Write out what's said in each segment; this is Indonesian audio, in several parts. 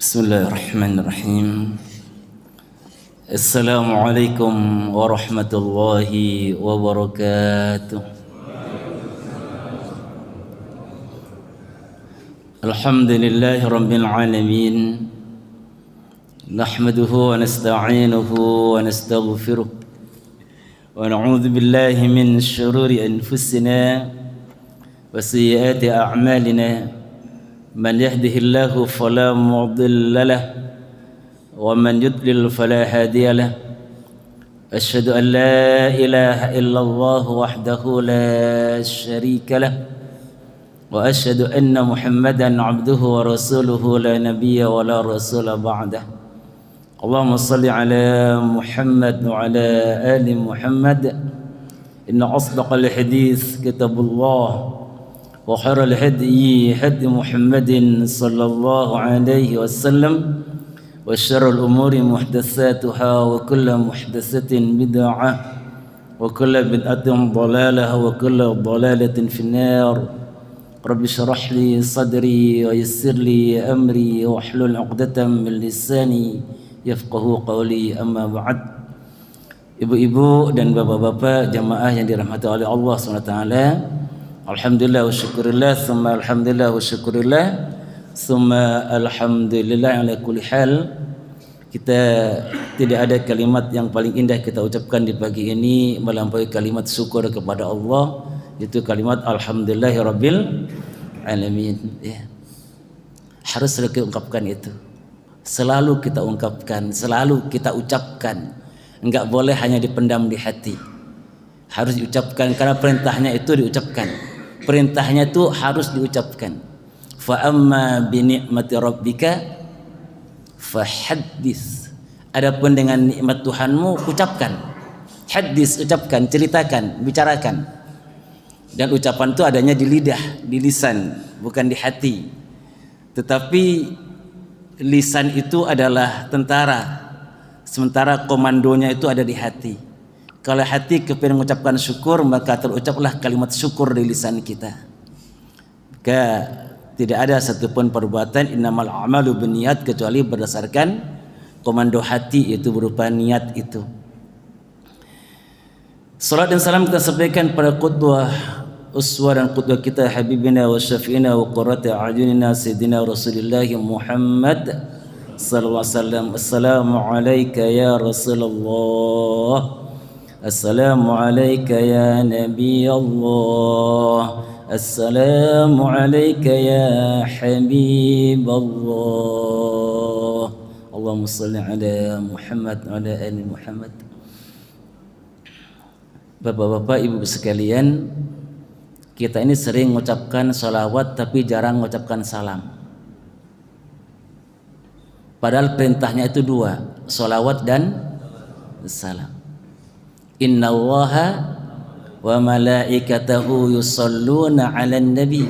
بسم الله الرحمن الرحيم. السلام عليكم ورحمة الله وبركاته. الحمد لله رب العالمين، نحمده ونستعينه ونستغفره ونعوذ بالله من شرور أنفسنا وسيئات أعمالنا. من يهده الله فلا مضل له ومن يضلل فلا هادي له. أشهد أن لا إله إلا الله وحده لا شريك له، وأشهد أن محمدا عبده ورسوله لا نبي ولا رسول بعده. اللهم صل على محمد وعلى آل محمد. إن أصدق الحديث كتاب الله، وخير الهدي هدي محمد صلى الله عليه وسلم، وشر الأمور محدثاتها، وكل محدثة بدعة، وكل بدعة ضلالة، وكل ضلالة في النار. رب اشرح لي صدري ويسر لي أمري واحلل عقدة من لساني yafqahu qawli. Amma ba'd. Ibu-ibu dan bapak-bapak jamaah yang dirahmati oleh Allah SWT, alhamdulillah wa syukurillah, thumma alhamdulillah wa syukurillah, thumma alhamdulillah ala kulli hal. Kita tidak ada kalimat yang paling indah kita ucapkan di pagi ini melampaui kalimat syukur kepada Allah, itu kalimat alhamdulillahi rabbil alamin. Ya. Harus selalu ungkapkan itu. Selalu kita ungkapkan, selalu kita ucapkan. Enggak boleh hanya dipendam di hati. Harus diucapkan karena perintahnya itu diucapkan. Perintahnya itu harus diucapkan. Fa amma bi ni'mati rabbika fahaddits. Adapun dengan nikmat Tuhanmu ucapkan. Hadis, ucapkan, ceritakan, bicarakan. Dan ucapan itu adanya di lidah, di lisan, bukan di hati. Tetapi lisan itu adalah tentara, sementara komandonya itu ada di hati. Kalau hati kepingin mengucapkan syukur, maka terucaplah kalimat syukur di lisan kita. Maka tidak ada satupun perbuatan innamal a'malu binniyat kecuali berdasarkan komando hati, itu berupa niat itu. Salat dan salam kita sampaikan pada qudwah, uswah dan qudwah kita, habibina wa syafi'ina wa qurrata a'yunina sayyidina Rasulullah Muhammad sallallahu alaihi wasallam. Assalamu alayka ya Rasulullah, assalamu alayka ya Nabi Allah, assalamu alayka ya Habib Allah. Allahumma salli ala Muhammad wa ala ali Muhammad. Bapak-bapak, ibu sekalian, kita ini sering mengucapkan salawat tapi jarang mengucapkan salam. Padahal perintahnya itu dua, salawat dan salam. Innallaha wa malaikatahu yusalluna 'alan nabi.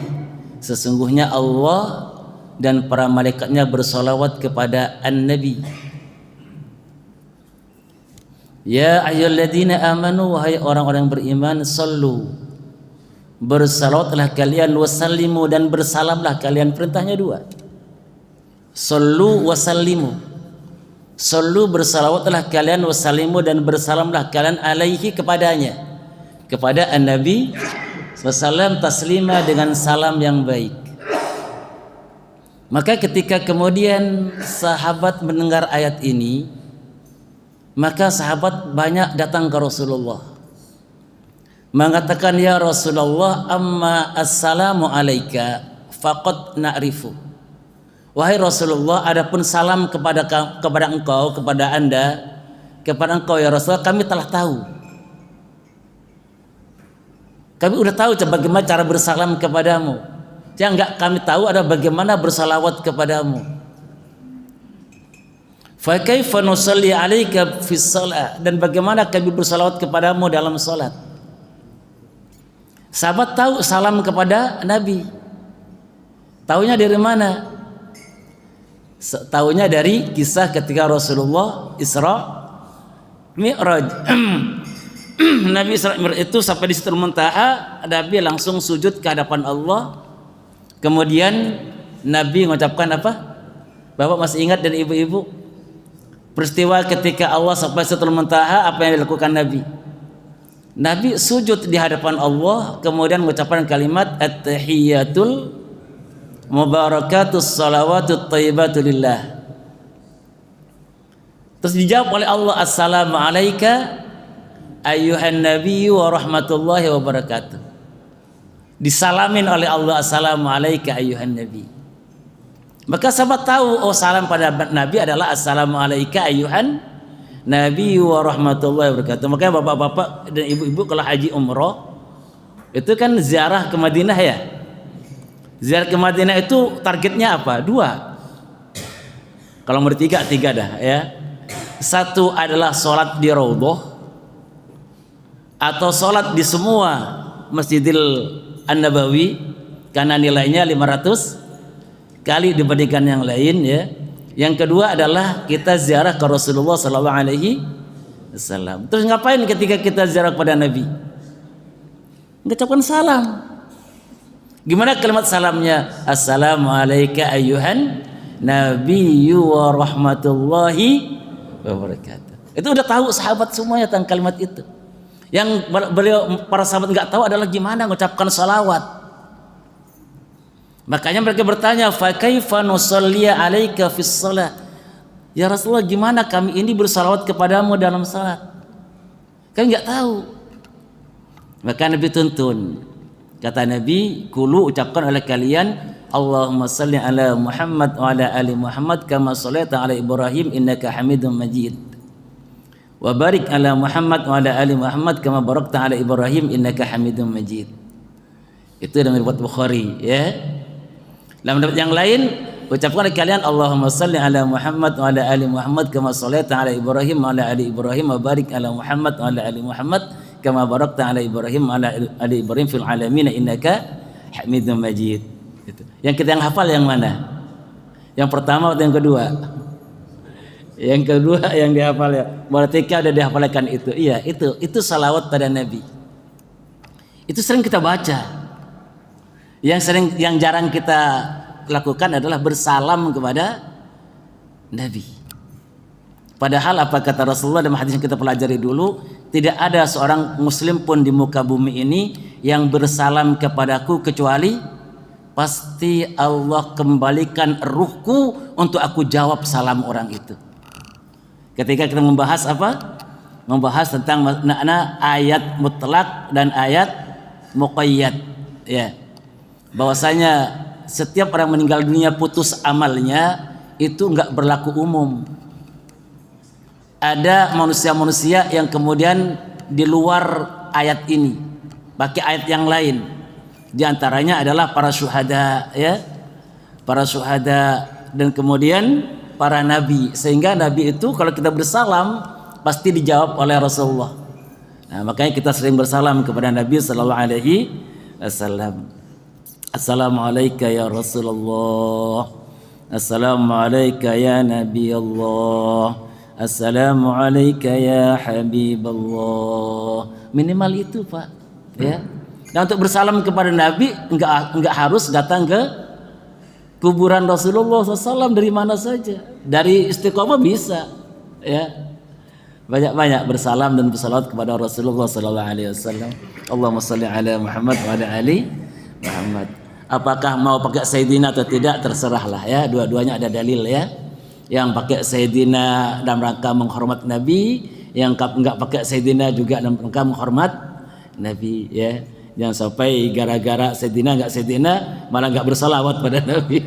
Sesungguhnya Allah dan para malaikatnya bersalawat kepada an-nabi. Ya ayyuhalladzina amanu, wahai orang-orang beriman, sallu, bersalawatlah kalian, wasallimu, dan bersalamlah kalian. Perintahnya dua, sallu wasallimu. Sallu, bersalawatlah kalian, wasallimu, dan bersalamlah kalian alaihi, kepadanya, kepada an-nabi wasallam, taslima, dengan salam yang baik. Maka ketika kemudian sahabat mendengar ayat ini, maka sahabat banyak datang ke Rasulullah mengatakan, ya Rasulullah, amma assalamu alaika faqad na'rifu. Wahai Rasulullah, adapun salam kepada engkau, kepada anda, kepada engkau ya Rasulullah, kami telah tahu. Kami udah tahu bagaimana cara bersalam kepadamu. Yang enggak kami tahu adalah bagaimana bersalawat kepadamu. Fa kaifa nusalli alaika fis shalah, dan bagaimana kami bersalawat kepadamu dalam salat. Sahabat tahu salam kepada Nabi. Taunya dari mana? Taunya dari kisah ketika Rasulullah Isra Mi'raj. Nabi Isra Mi'raj itu sampai di Sidratul Muntaha, Nabi langsung sujud ke hadapan Allah. Kemudian Nabi mengucapkan apa? Bapak masih ingat dan ibu-ibu peristiwa ketika Allah sampai Sidratul Muntaha, apa yang dilakukan Nabi? Nabi sujud di hadapan Allah, kemudian mengucapkan kalimat at-tahiyatul mubarakatus salawatut thayyibatu lillah. Terus dijawab oleh Allah, assalamu alayka ayyuhan nabiyyu wa rahmatullahi wa barakatuh. Disalamin oleh Allah, assalamu alayka ayyuhan nabi. Maka sahabat tahu, oh salam pada Nabi adalah assalamu alayka ayyuhan nabi wa rahmatullahi wa barakatuh. Makanya bapak-bapak dan ibu-ibu kalau haji umroh itu kan ziarah ke Madinah ya. Ziarah ke Madinah itu targetnya apa? 2. Kalau mau 3 dah ya. 1 adalah sholat di Raudhah atau sholat di semua Masjidil An-Nabawi, karena nilainya 500 kali dibandingkan yang lain ya. Yang kedua adalah kita ziarah ke Rasulullah sallallahu alaihi wasallam. Terus ngapain ketika kita ziarah kepada Nabi? Mengucapkan salam. Gimana kalimat salamnya? Assalamu alayka ayyuhan nabiyyu wa rahmatullahi wa barakatuh. Itu udah tahu sahabat semuanya tentang kalimat itu. Yang para sahabat nggak tahu adalah gimana mengucapkan salawat. Makanya mereka bertanya, fa kaifa nusalli 'alaika fis shalah? Ya Rasulullah, gimana kami ini bersalawat kepadamu dalam salat? Kan enggak tahu. Maka Nabi tuntun. Kata Nabi, kulu ucapkan oleh kalian, Allahumma salli ala Muhammad wa ala ali Muhammad kama shallaita ala Ibrahim innaka Hamidum Majid. Wa barik ala Muhammad wa ala ali Muhammad kama barakta ala Ibrahim innaka Hamidum Majid. Itu dalam riwayat Bukhari ya. Dalam riwayat yang lain ucapkan kalian Allahumma salli ala Muhammad wa ala ali Muhammad kama shallaita ala Ibrahim wa ala ali Ibrahim wa barik ala Muhammad wa ala ali Muhammad kama barakta ala Ibrahim wa ala ali Ibrahim fil alamin innaka Hamidum Majid. Itu. Yang kita yang hafal yang mana? Yang pertama atau yang kedua? Yang kedua yang dihafal ya. Berarti udah dihafalkan itu. Iya, itu salawat pada Nabi. Itu sering kita baca. Yang jarang kita lakukan adalah bersalam kepada Nabi. Padahal apa kata Rasulullah dalam hadis yang kita pelajari dulu, tidak ada seorang muslim pun di muka bumi ini yang bersalam kepadaku kecuali pasti Allah kembalikan ruhku untuk aku jawab salam orang itu. Ketika kita membahas apa? Membahas tentang makna ayat mutlak dan ayat muqayyad ya. Bahwasanya setiap orang meninggal dunia putus amalnya itu enggak berlaku umum. Ada manusia-manusia yang kemudian di luar ayat ini pakai ayat yang lain. Di antaranya adalah para syuhada ya. Para syuhada dan kemudian para nabi. Sehingga nabi itu kalau kita bersalam pasti dijawab oleh Rasulullah. Nah, makanya kita sering bersalam kepada Nabi sallallahu alaihi wasallam. Assalamualaikum ya Rasulullah. Assalamualaikum ya Nabi Allah. Assalamualaikum ya Habiballah. Minimal itu Pak ya. Dan untuk bersalam kepada Nabi enggak harus datang ke kuburan Rasulullah SAW, dari mana saja. Dari Istiqomah bisa ya. Banyak-banyak bersalam dan bersalawat kepada Rasulullah SAW. Allahumma salli ala Muhammad wa ala ali Muhammad. Apakah mau pakai Sayyidina atau tidak terserahlah ya, dua-duanya ada dalil ya. Yang pakai Sayyidina dalam rangka menghormat Nabi, yang enggak pakai Sayyidina juga dalam rangka menghormat Nabi ya. Jangan sampai gara-gara Sayyidina enggak Sayyidina malah enggak bersalawat pada Nabi.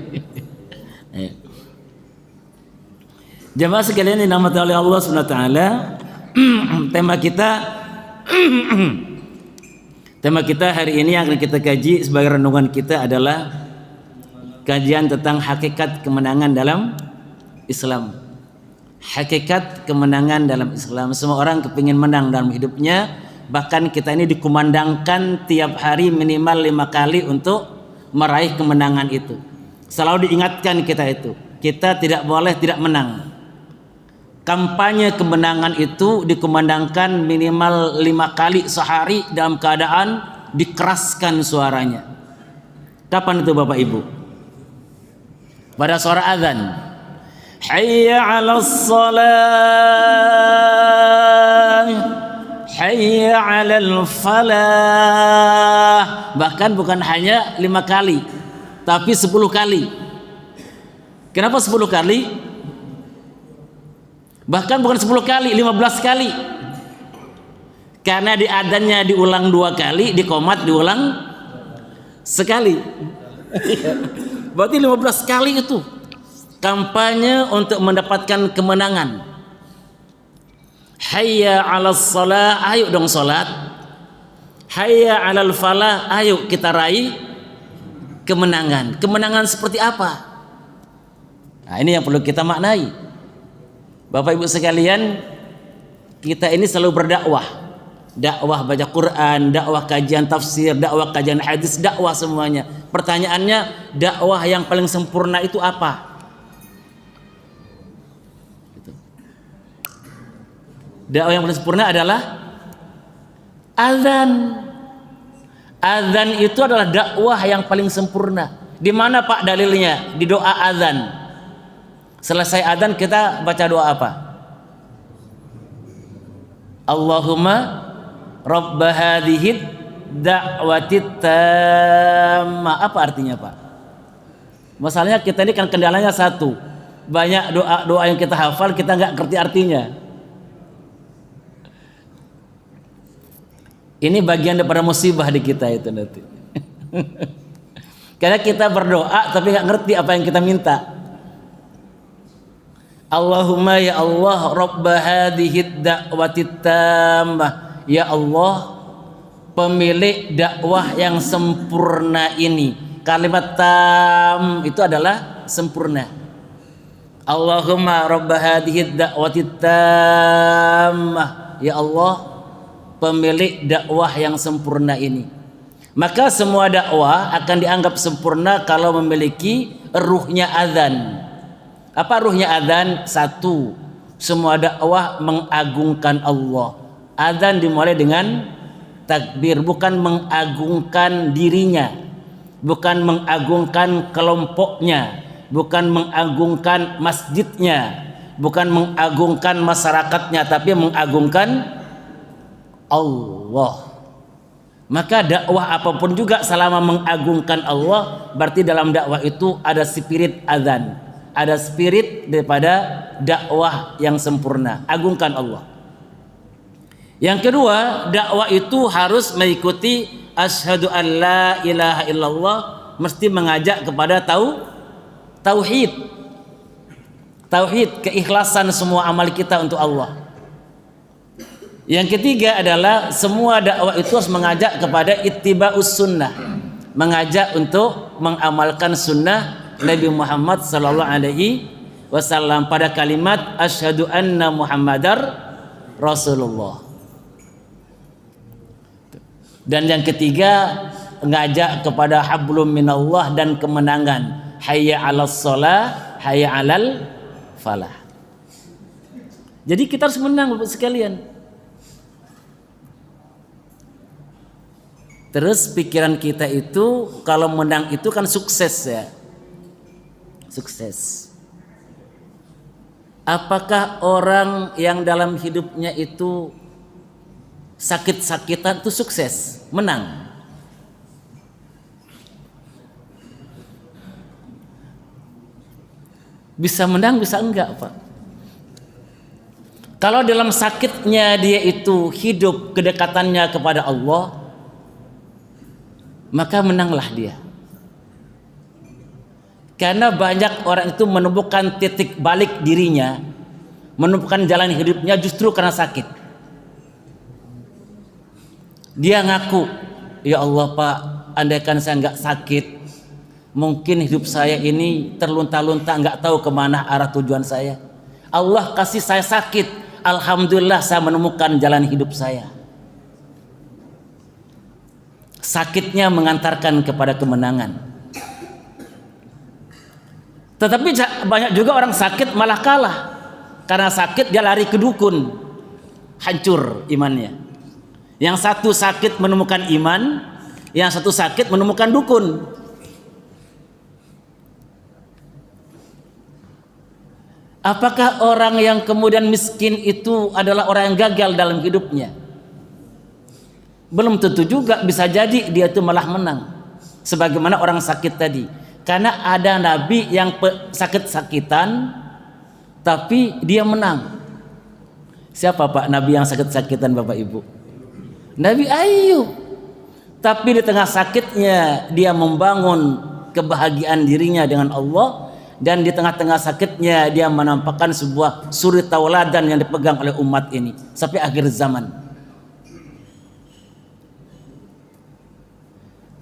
Ya. Jemaah sekalian yang dirahmati oleh Allah Subhanahu wa taala, tema kita hari ini yang akan kita kaji sebagai renungan kita adalah kajian tentang hakikat kemenangan dalam Islam. Hakikat kemenangan dalam Islam. Semua orang kepingin menang dalam hidupnya. Bahkan kita ini dikumandangkan tiap hari minimal 5 kali untuk meraih kemenangan itu. Selalu diingatkan kita itu. Kita tidak boleh tidak menang. Kampanye kemenangan itu dikumandangkan minimal 5 kali sehari dalam keadaan dikeraskan suaranya. Kapan itu Bapak Ibu? Pada suara azan. hayya 'alas shalah, hayya 'alal falah. Bahkan bukan hanya 5 kali, tapi 10 kali. Kenapa 10 kali? Bahkan bukan 10 kali, 15 kali. Karena di adzannya diulang 2 kali, di qomat diulang sekali. Berarti 15 kali itu kampanye untuk mendapatkan kemenangan. Hayya 'alas shalah, ayo dong salat. Hayya 'alal falah, ayo kita raih kemenangan. Kemenangan seperti apa? Nah, ini yang perlu kita maknai. Bapak Ibu sekalian, kita ini selalu berdakwah. Dakwah baca Quran, dakwah kajian tafsir, dakwah kajian hadis, dakwah semuanya. Pertanyaannya, dakwah yang paling sempurna itu apa? Dakwah yang paling sempurna adalah azan. Azan itu adalah dakwah yang paling sempurna. Di mana Pak dalilnya? Di doa azan. Selesai adzan kita baca doa apa? Allahumma rabb hadhihi da'watit tammah. Apa artinya, Pak? Masalahnya kita ini kan kendalanya satu. Banyak doa-doa yang kita hafal kita nggak ngerti artinya. Ini bagian daripada musibah di kita itu nanti. Karena kita berdoa tapi nggak ngerti apa yang kita minta. Allahumma ya Allah rabb hadhihi da'watit tammah. Ya Allah, pemilik dakwah yang sempurna ini. Kalimat tam itu adalah sempurna. Allahumma rabb hadhihi da'watit tammah. Ya Allah, pemilik dakwah yang sempurna ini. Maka semua dakwah akan dianggap sempurna kalau memiliki ruhnya azan. Apa ruhnya adzan? Satu, semua dakwah mengagungkan Allah. Adzan dimulai dengan takbir, bukan mengagungkan dirinya, bukan mengagungkan kelompoknya, bukan mengagungkan masjidnya, bukan mengagungkan masyarakatnya, tapi mengagungkan Allah. Maka dakwah apapun juga selama mengagungkan Allah, berarti dalam dakwah itu ada spirit adzan. Ada spirit daripada dakwah yang sempurna, agungkan Allah. Yang kedua, dakwah itu harus mengikuti asyhadu an la ilaha illallah, mesti mengajak kepada tauhid. Tauhid, keikhlasan semua amal kita untuk Allah. Yang ketiga adalah semua dakwah itu harus mengajak kepada ittiba'us sunnah, mengajak untuk mengamalkan sunnah Nabi Muhammad sallallahu alaihi wasallam pada kalimat asyhadu anna Muhammadar Rasulullah. Dan yang ketiga, mengajak kepada hablum minallah dan kemenangan. Hayya 'alas shalah, hayya 'alal falah. Jadi kita harus menang Bapak sekalian. Terus pikiran kita itu kalau menang itu kan sukses ya. Sukses. Apakah orang yang dalam hidupnya itu sakit-sakitan itu sukses, menang? Bisa menang, bisa enggak, Pak? Kalau dalam sakitnya dia itu hidup kedekatannya kepada Allah, maka menanglah dia. Karena banyak orang itu menemukan titik balik dirinya, menemukan jalan hidupnya justru karena sakit. Dia ngaku, ya Allah Pak, andaikan saya nggak sakit, mungkin hidup saya ini terlunta-lunta, nggak tahu kemana arah tujuan saya. Allah kasih saya sakit, alhamdulillah saya menemukan jalan hidup saya. Sakitnya mengantarkan kepada kemenangan. Tetapi banyak juga orang sakit malah kalah. Karena sakit dia lari ke dukun, hancur imannya. Yang satu sakit menemukan iman, yang satu sakit menemukan dukun. Apakah orang yang kemudian miskin itu adalah orang yang gagal dalam hidupnya? Belum tentu juga, bisa jadi dia itu malah menang. Sebagaimana orang sakit tadi. Karena ada nabi yang sakit-sakitan tapi dia menang. Siapa Pak nabi yang sakit-sakitan Bapak Ibu? Nabi Ayub. Tapi di tengah sakitnya dia membangun kebahagiaan dirinya dengan Allah. Dan di tengah-tengah sakitnya dia menampakkan sebuah suri tauladan yang dipegang oleh umat ini sampai akhir zaman.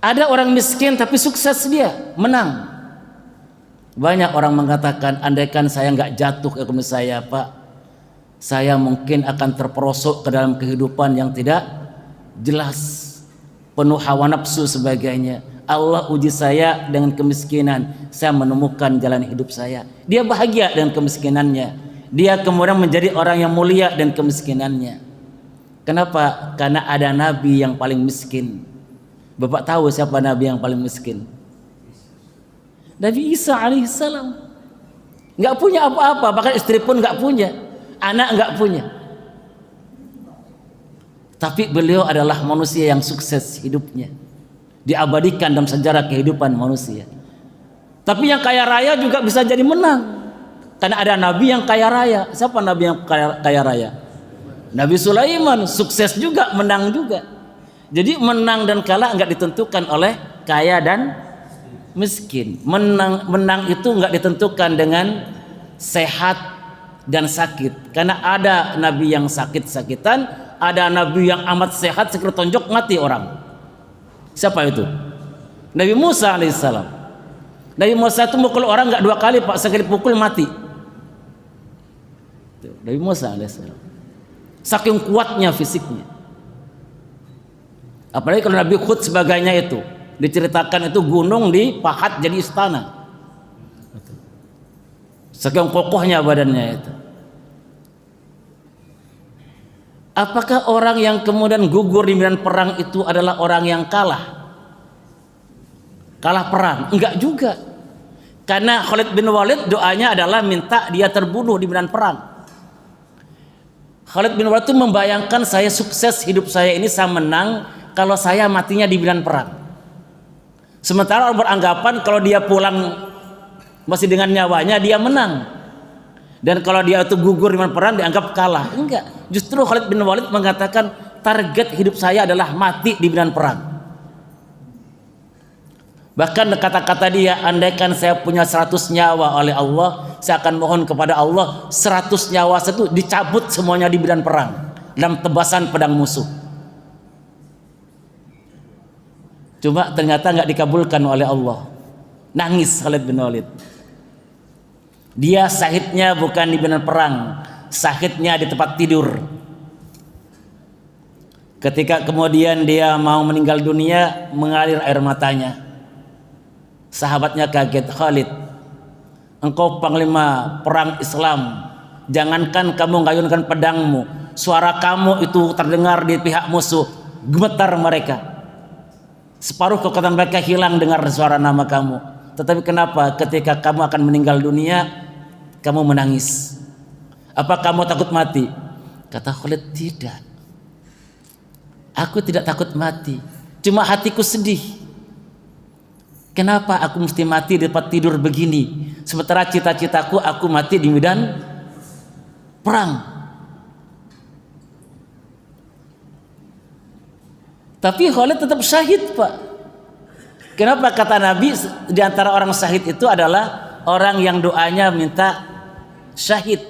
Ada orang miskin tapi sukses, dia menang. Banyak orang mengatakan, andaikan saya nggak jatuh ke ekonomi saya Pak, saya mungkin akan terperosok ke dalam kehidupan yang tidak jelas, penuh hawa nafsu sebagainya. Allah uji saya dengan kemiskinan, saya menemukan jalan hidup saya. Dia bahagia dengan kemiskinannya. Dia kemudian menjadi orang yang mulia dengan kemiskinannya. Kenapa? Karena ada nabi yang paling miskin. Bapak tahu siapa nabi yang paling miskin? Nabi Isa alaihissalam. Nggak punya apa-apa, bahkan istri pun nggak punya, anak nggak punya. Tapi beliau adalah manusia yang sukses hidupnya, diabadikan dalam sejarah kehidupan manusia. Tapi yang kaya raya juga bisa jadi menang, karena ada nabi yang kaya raya. Siapa nabi yang kaya raya? Nabi Sulaiman, sukses juga, menang juga. Jadi menang dan kalah enggak ditentukan oleh kaya dan miskin. Menang itu enggak ditentukan dengan sehat dan sakit. Karena ada nabi yang sakit-sakitan, ada nabi yang amat sehat, sekali tonjok mati orang. Siapa itu? Nabi Musa alaihissalam. Nabi Musa itu mukul orang enggak 2 kali Pak, sekali pukul mati. Nabi Musa alaihissalam. Saking kuatnya fisiknya. Apalagi kalau Nabi Hud sebagainya itu diceritakan, itu gunung dipahat jadi istana. Saking kokohnya badannya itu. Apakah orang yang kemudian gugur di medan perang itu adalah orang yang kalah? Kalah perang? Enggak juga. Karena Khalid bin Walid doanya adalah minta dia terbunuh di medan perang. Khalid bin Walid itu membayangkan, saya sukses hidup saya ini, saya menang kalau saya matinya di medan perang. Sementara orang beranggapan kalau dia pulang masih dengan nyawanya dia menang. Dan kalau dia itu gugur di medan perang dianggap kalah. Enggak. Justru Khalid bin Walid mengatakan target hidup saya adalah mati di medan perang. Bahkan kata-kata dia, andaikan saya punya 100 nyawa oleh Allah, saya akan mohon kepada Allah 100 nyawa itu dicabut semuanya di medan perang dalam tebasan pedang musuh. Cuma ternyata nggak dikabulkan oleh Allah. Nangis Khalid bin Walid. Dia syahidnya bukan di medan perang, syahidnya di tempat tidur. Ketika kemudian dia mau meninggal dunia, mengalir air matanya. Sahabatnya kaget, Khalid, engkau panglima perang Islam, jangankan kamu ngayunkan pedangmu, suara kamu itu terdengar di pihak musuh, gemetar mereka. Separuh kekuatan mereka hilang dengar suara nama kamu. Tetapi kenapa ketika kamu akan meninggal dunia, kamu menangis? Apa kamu takut mati? Kata Khalid, tidak. Aku tidak takut mati, cuma hatiku sedih. Kenapa aku mesti mati di tempat tidur begini, sementara cita-citaku aku mati di medan perang. Tapi Khalid tetap syahid Pak. Kenapa? Kata Nabi, di antara orang syahid itu adalah orang yang doanya minta syahid.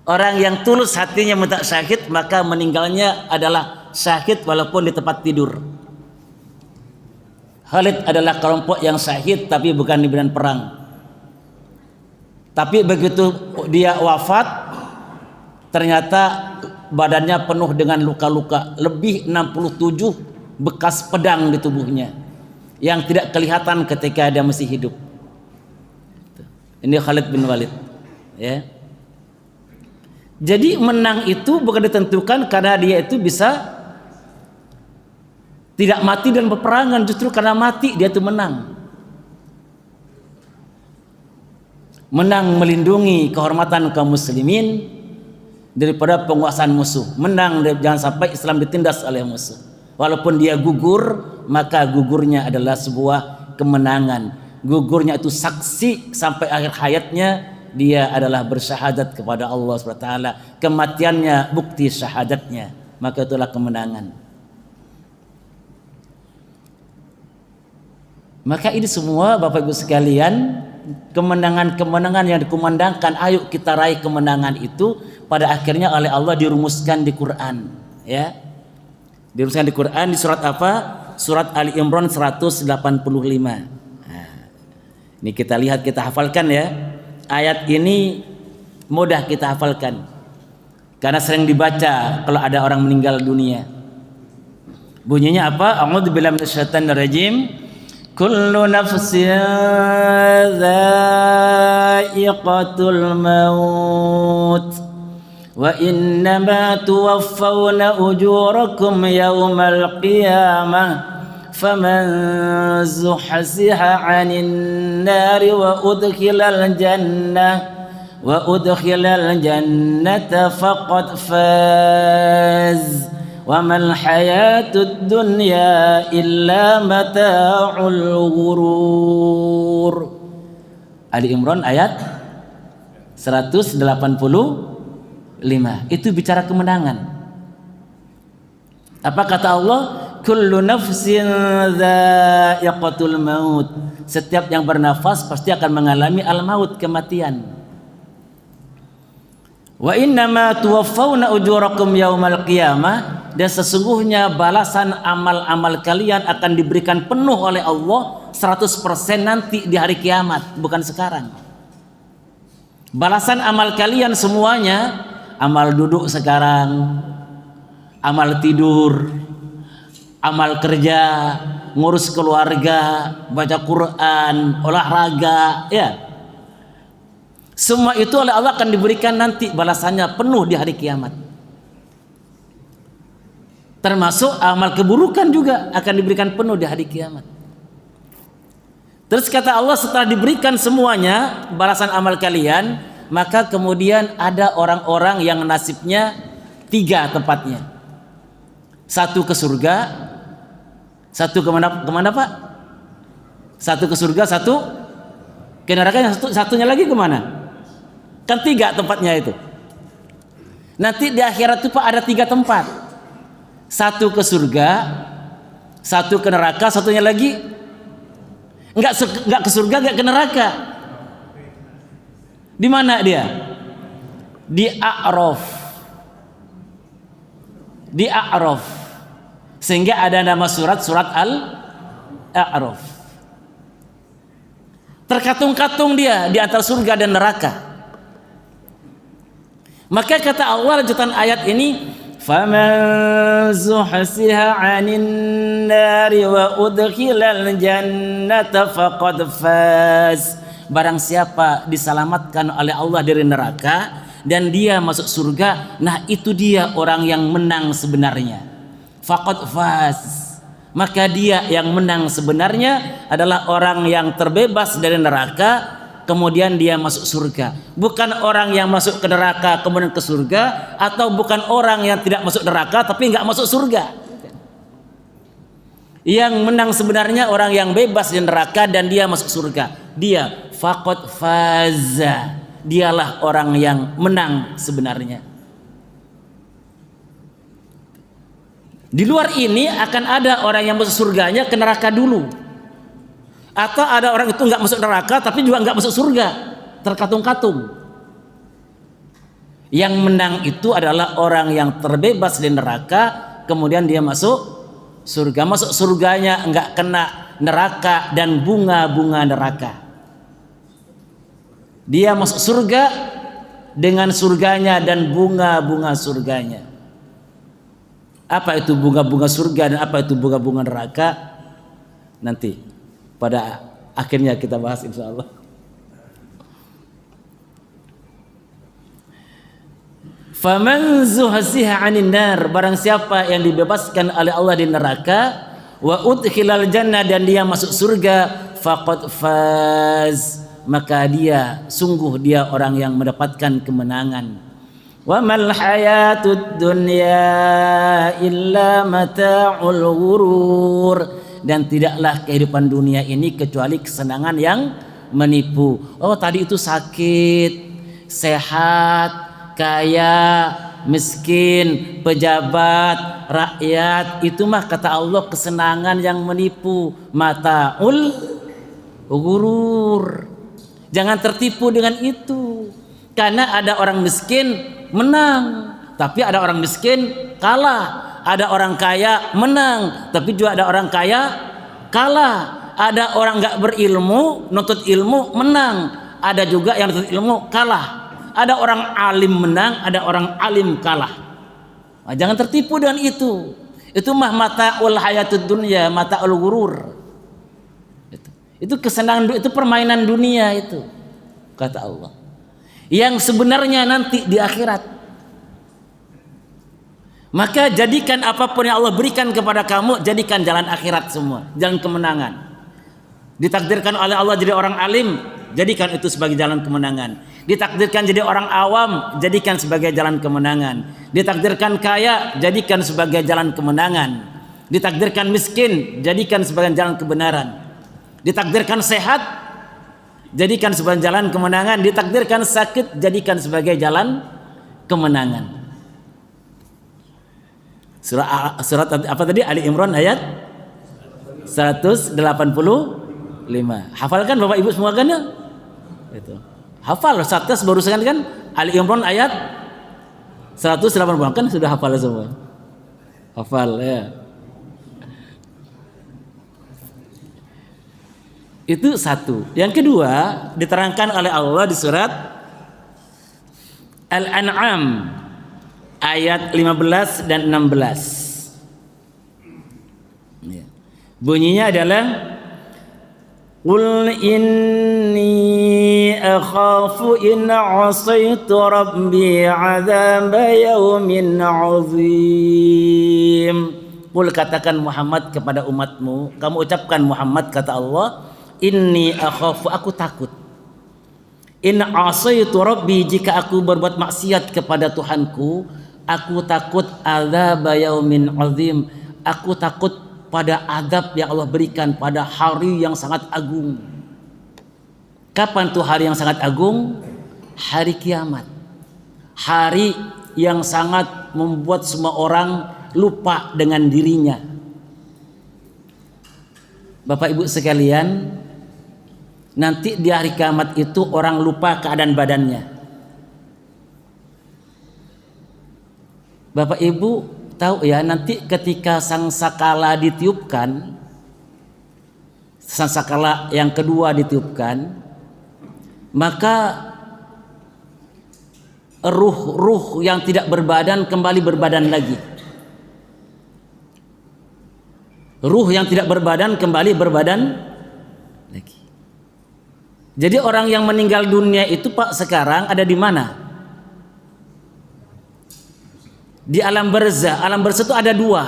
Orang yang tulus hatinya minta syahid, maka meninggalnya adalah syahid walaupun di tempat tidur. Khalid adalah kelompok yang syahid tapi bukan di medan perang. Tapi begitu dia wafat, ternyata badannya penuh dengan luka-luka, lebih 67 bekas pedang di tubuhnya yang tidak kelihatan ketika dia masih hidup. Ini Khalid bin Walid, ya. Jadi menang itu bukan ditentukan karena dia itu bisa tidak mati dan peperangan, justru karena mati dia itu menang. menang melindungi kehormatan kaum muslimin daripada penguasaan musuh. Menang, jangan sampai Islam ditindas oleh musuh. Walaupun dia gugur, maka gugurnya adalah sebuah kemenangan. Gugurnya itu saksi sampai akhir hayatnya dia adalah bersyahadat kepada Allah SWT. Kematiannya bukti syahadatnya, maka itulah kemenangan. Maka ini semua Bapak Ibu sekalian, kemenangan-kemenangan yang dikumandangkan, ayo kita raih kemenangan itu, pada akhirnya oleh Allah dirumuskan di Quran, ya. Dirumuskan di Quran di surat apa? Surat Ali Imran 185. Nah, ini kita lihat, kita hafalkan ya. Ayat ini mudah kita hafalkan karena sering dibaca kalau ada orang meninggal dunia. Bunyinya apa? A'udzubillahi minasyaitonir rajim. Kullu nafsin dha'iqatul maut wa innama tuwaffawna ujurakum yawmal qiyamah faman zuhziha 'anil nari wa udkhilal jannata faqad faz wa mal hayatud dunya illa mata'ul ghurur. Ali Imran ayat 185. Itu bicara kemenangan. Apa kata Allah? Kullu nafsin dha'iqatul maut. Setiap yang bernafas pasti akan mengalami al-maut, kematian. Wa innama tuwaffawna ujurakum yaumal qiyamah. Dan sesungguhnya balasan amal-amal kalian akan diberikan penuh oleh Allah 100% nanti di hari kiamat, bukan sekarang. Balasan amal kalian semuanya, amal duduk sekarang, amal tidur, amal kerja, ngurus keluarga, baca Quran, olahraga, ya. Semua itu oleh Allah akan diberikan nanti balasannya penuh di hari kiamat. Termasuk amal keburukan juga akan diberikan penuh di hari kiamat. Terus kata Allah, setelah diberikan semuanya balasan amal kalian, maka kemudian ada orang-orang yang nasibnya 3 tempatnya. 1 ke surga, 1 kemana Pak? 1 ke surga, 1 ke neraka, satunya lagi kemana? Kan 3 tempatnya itu. Nanti di akhirat itu Pak ada 3 tempat. 1 ke surga, 1 ke neraka, satunya lagi enggak ke surga, enggak ke neraka. Di mana dia? Di A'raf. Di A'raf. Sehingga ada nama surat Al-A'raf. Terkatung-katung dia di antara surga dan neraka. Maka kata Allah lanjutan ayat ini, faman zuhsiha 'anil nari wa udkhilal jannata faqad faz. Barang siapa diselamatkan oleh Allah dari neraka dan dia masuk surga, nah itu dia orang yang menang sebenarnya. Faqad faz. Maka dia yang menang sebenarnya adalah orang yang terbebas dari neraka, kemudian dia masuk surga. Bukan orang yang masuk ke neraka kemudian ke surga, atau bukan orang yang tidak masuk neraka tapi nggak masuk surga. Yang menang sebenarnya orang yang bebas dari neraka dan dia masuk surga. Dia faqad faza. Dialah orang yang menang sebenarnya. Di luar ini akan ada orang yang masuk surganya ke neraka dulu, atau ada orang itu nggak masuk neraka tapi juga nggak masuk surga, terkatung-katung. Yang menang itu adalah orang yang terbebas dari neraka, kemudian dia masuk surga. Masuk surganya nggak kena neraka dan bunga-bunga neraka. Dia masuk surga dengan surganya dan bunga-bunga surganya. Apa itu bunga-bunga surga dan apa itu bunga-bunga neraka? Nanti pada akhirnya kita bahas insya Allah. Faman zuhsiha 'anil nar, barang siapa yang dibebaskan oleh Allah di neraka, wa udkhilal jannah, dan dia masuk surga, faqad faz, maka sungguh dia orang yang mendapatkan kemenangan. Wa mal hayatud dunya illa mata'ul ghurur, dan tidaklah kehidupan dunia ini kecuali kesenangan yang menipu. Oh, tadi itu sakit, sehat, kaya, miskin, pejabat, rakyat, itu mah kata Allah kesenangan yang menipu, mata'ul ghurur. Jangan tertipu dengan itu. Karena ada orang miskin menang, tapi ada orang miskin kalah. Ada orang kaya menang, tapi juga ada orang kaya kalah. Ada orang nggak berilmu, nuntut ilmu menang. Ada juga yang nuntut ilmu kalah. Ada orang alim menang, ada orang alim kalah. Nah, jangan tertipu dengan itu. Itu mah mata'ul hayatud dunya, mata'ul ghurur. Itu kesenangan, itu permainan dunia itu, kata Allah. Yang sebenarnya nanti di akhirat. Maka jadikan apapun yang Allah berikan kepada kamu, jadikan jalan akhirat semua, jalan kemenangan. Ditakdirkan oleh Allah jadi orang alim, jadikan itu sebagai jalan kemenangan. Ditakdirkan jadi orang awam, jadikan sebagai jalan kemenangan. Ditakdirkan kaya, jadikan sebagai jalan kemenangan. Ditakdirkan miskin, jadikan sebagai jalan kebenaran. Ditakdirkan sehat, jadikan sebagai jalan kemenangan. Ditakdirkan sakit, jadikan sebagai jalan kemenangan. Surat apa tadi? Ali Imran ayat 185. Hafalkan Bapak Ibu semua kan ya? Itu. Hafal Satgas barusan kan Ali Imran ayat 180 kan sudah hafal semua. Hafal ya. Itu satu. Yang kedua diterangkan oleh Allah di surat Al-An'am ayat 15 dan 16. Bunyinya adalah Qul inni akhafu in 'asaitu rabbi 'adzaba yaumin 'azim. Qul, katakan Muhammad kepada umatmu, kamu ucapkan Muhammad, kata Allah, inni akhafu, aku takut, in 'asaitu rabbi, jika aku berbuat maksiat kepada Tuhanku, aku takut adzaba yaumin 'azim, aku takut pada azab yang Allah berikan pada hari yang sangat agung. Kapan tuh hari yang sangat agung? Hari kiamat. Hari yang sangat membuat semua orang lupa dengan dirinya. Bapak Ibu sekalian, nanti di hari kiamat itu orang lupa keadaan badannya. Bapak Ibu tahu ya, nanti ketika sangkakala ditiupkan, sangkakala yang kedua ditiupkan, maka ruh yang tidak berbadan kembali berbadan lagi. Ruh yang tidak berbadan kembali berbadan lagi. Jadi orang yang meninggal dunia itu Pak sekarang ada di mana? Di alam barzah. Alam barzah itu ada dua.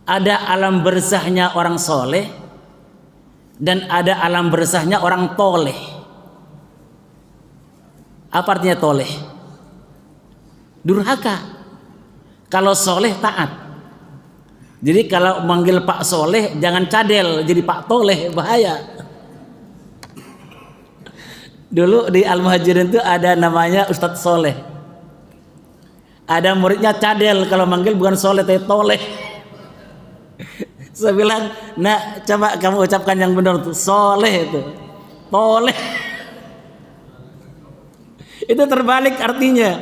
Ada alam barzahnya orang soleh dan ada alam barzahnya orang toleh. Apa artinya toleh? Durhaka. Kalau soleh taat. Jadi kalau manggil Pak Soleh jangan cadel, jadi Pak Toleh, bahaya. Dulu di Al-Muhajirin itu ada namanya Ustadz Soleh. Ada muridnya cadel, kalau manggil bukan Soleh tapi Toleh. Saya bilang, nah coba kamu ucapkan yang benar tuh, Soleh itu, Toleh. Itu terbalik artinya.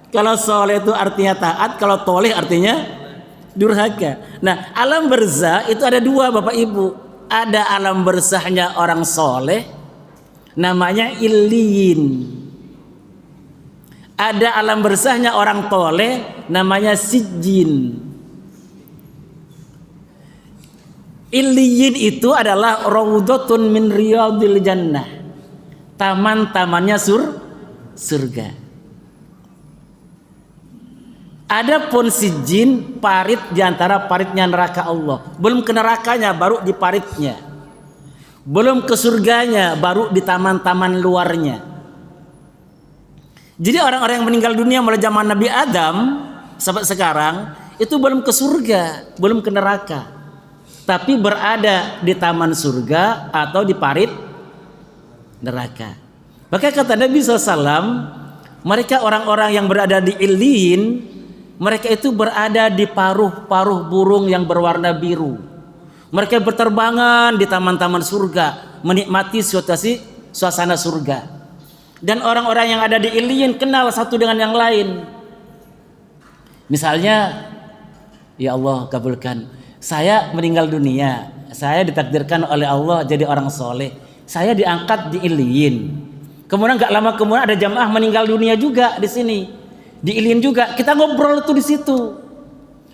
Kalau Soleh itu artinya taat, kalau Toleh artinya durhaka. Nah, alam barzah itu ada dua Bapak Ibu. Ada alam barzahnya orang soleh, namanya Illiyin. Ada alam barzahnya orang toleh, namanya Sijjin. Illiyin itu adalah raudhatun min riyadil jannah, taman-tamannya surga. Adapun Sijjin, parit diantara paritnya neraka Allah. Belum ke nerakanya, baru di paritnya. belum ke surganya, baru di taman-taman luarnya. Jadi orang-orang yang meninggal dunia mulai zaman Nabi Adam sampai sekarang itu belum ke surga, belum ke neraka, tapi berada di taman surga atau di parit neraka. Maka kata Nabi SAW, mereka orang-orang yang berada di Illiyin, mereka itu berada di paruh-paruh burung yang berwarna biru. Mereka berterbangan di taman-taman surga, menikmati suasana surga. Dan orang-orang yang ada di Illiyin kenal satu dengan yang lain. Misalnya, ya Allah kabulkan, saya meninggal dunia, saya ditakdirkan oleh Allah jadi orang soleh, saya diangkat di Illiyin. Kemudian nggak lama kemudian ada jamaah meninggal dunia juga di sini, di Illiyin juga. Kita ngobrol tuh di situ.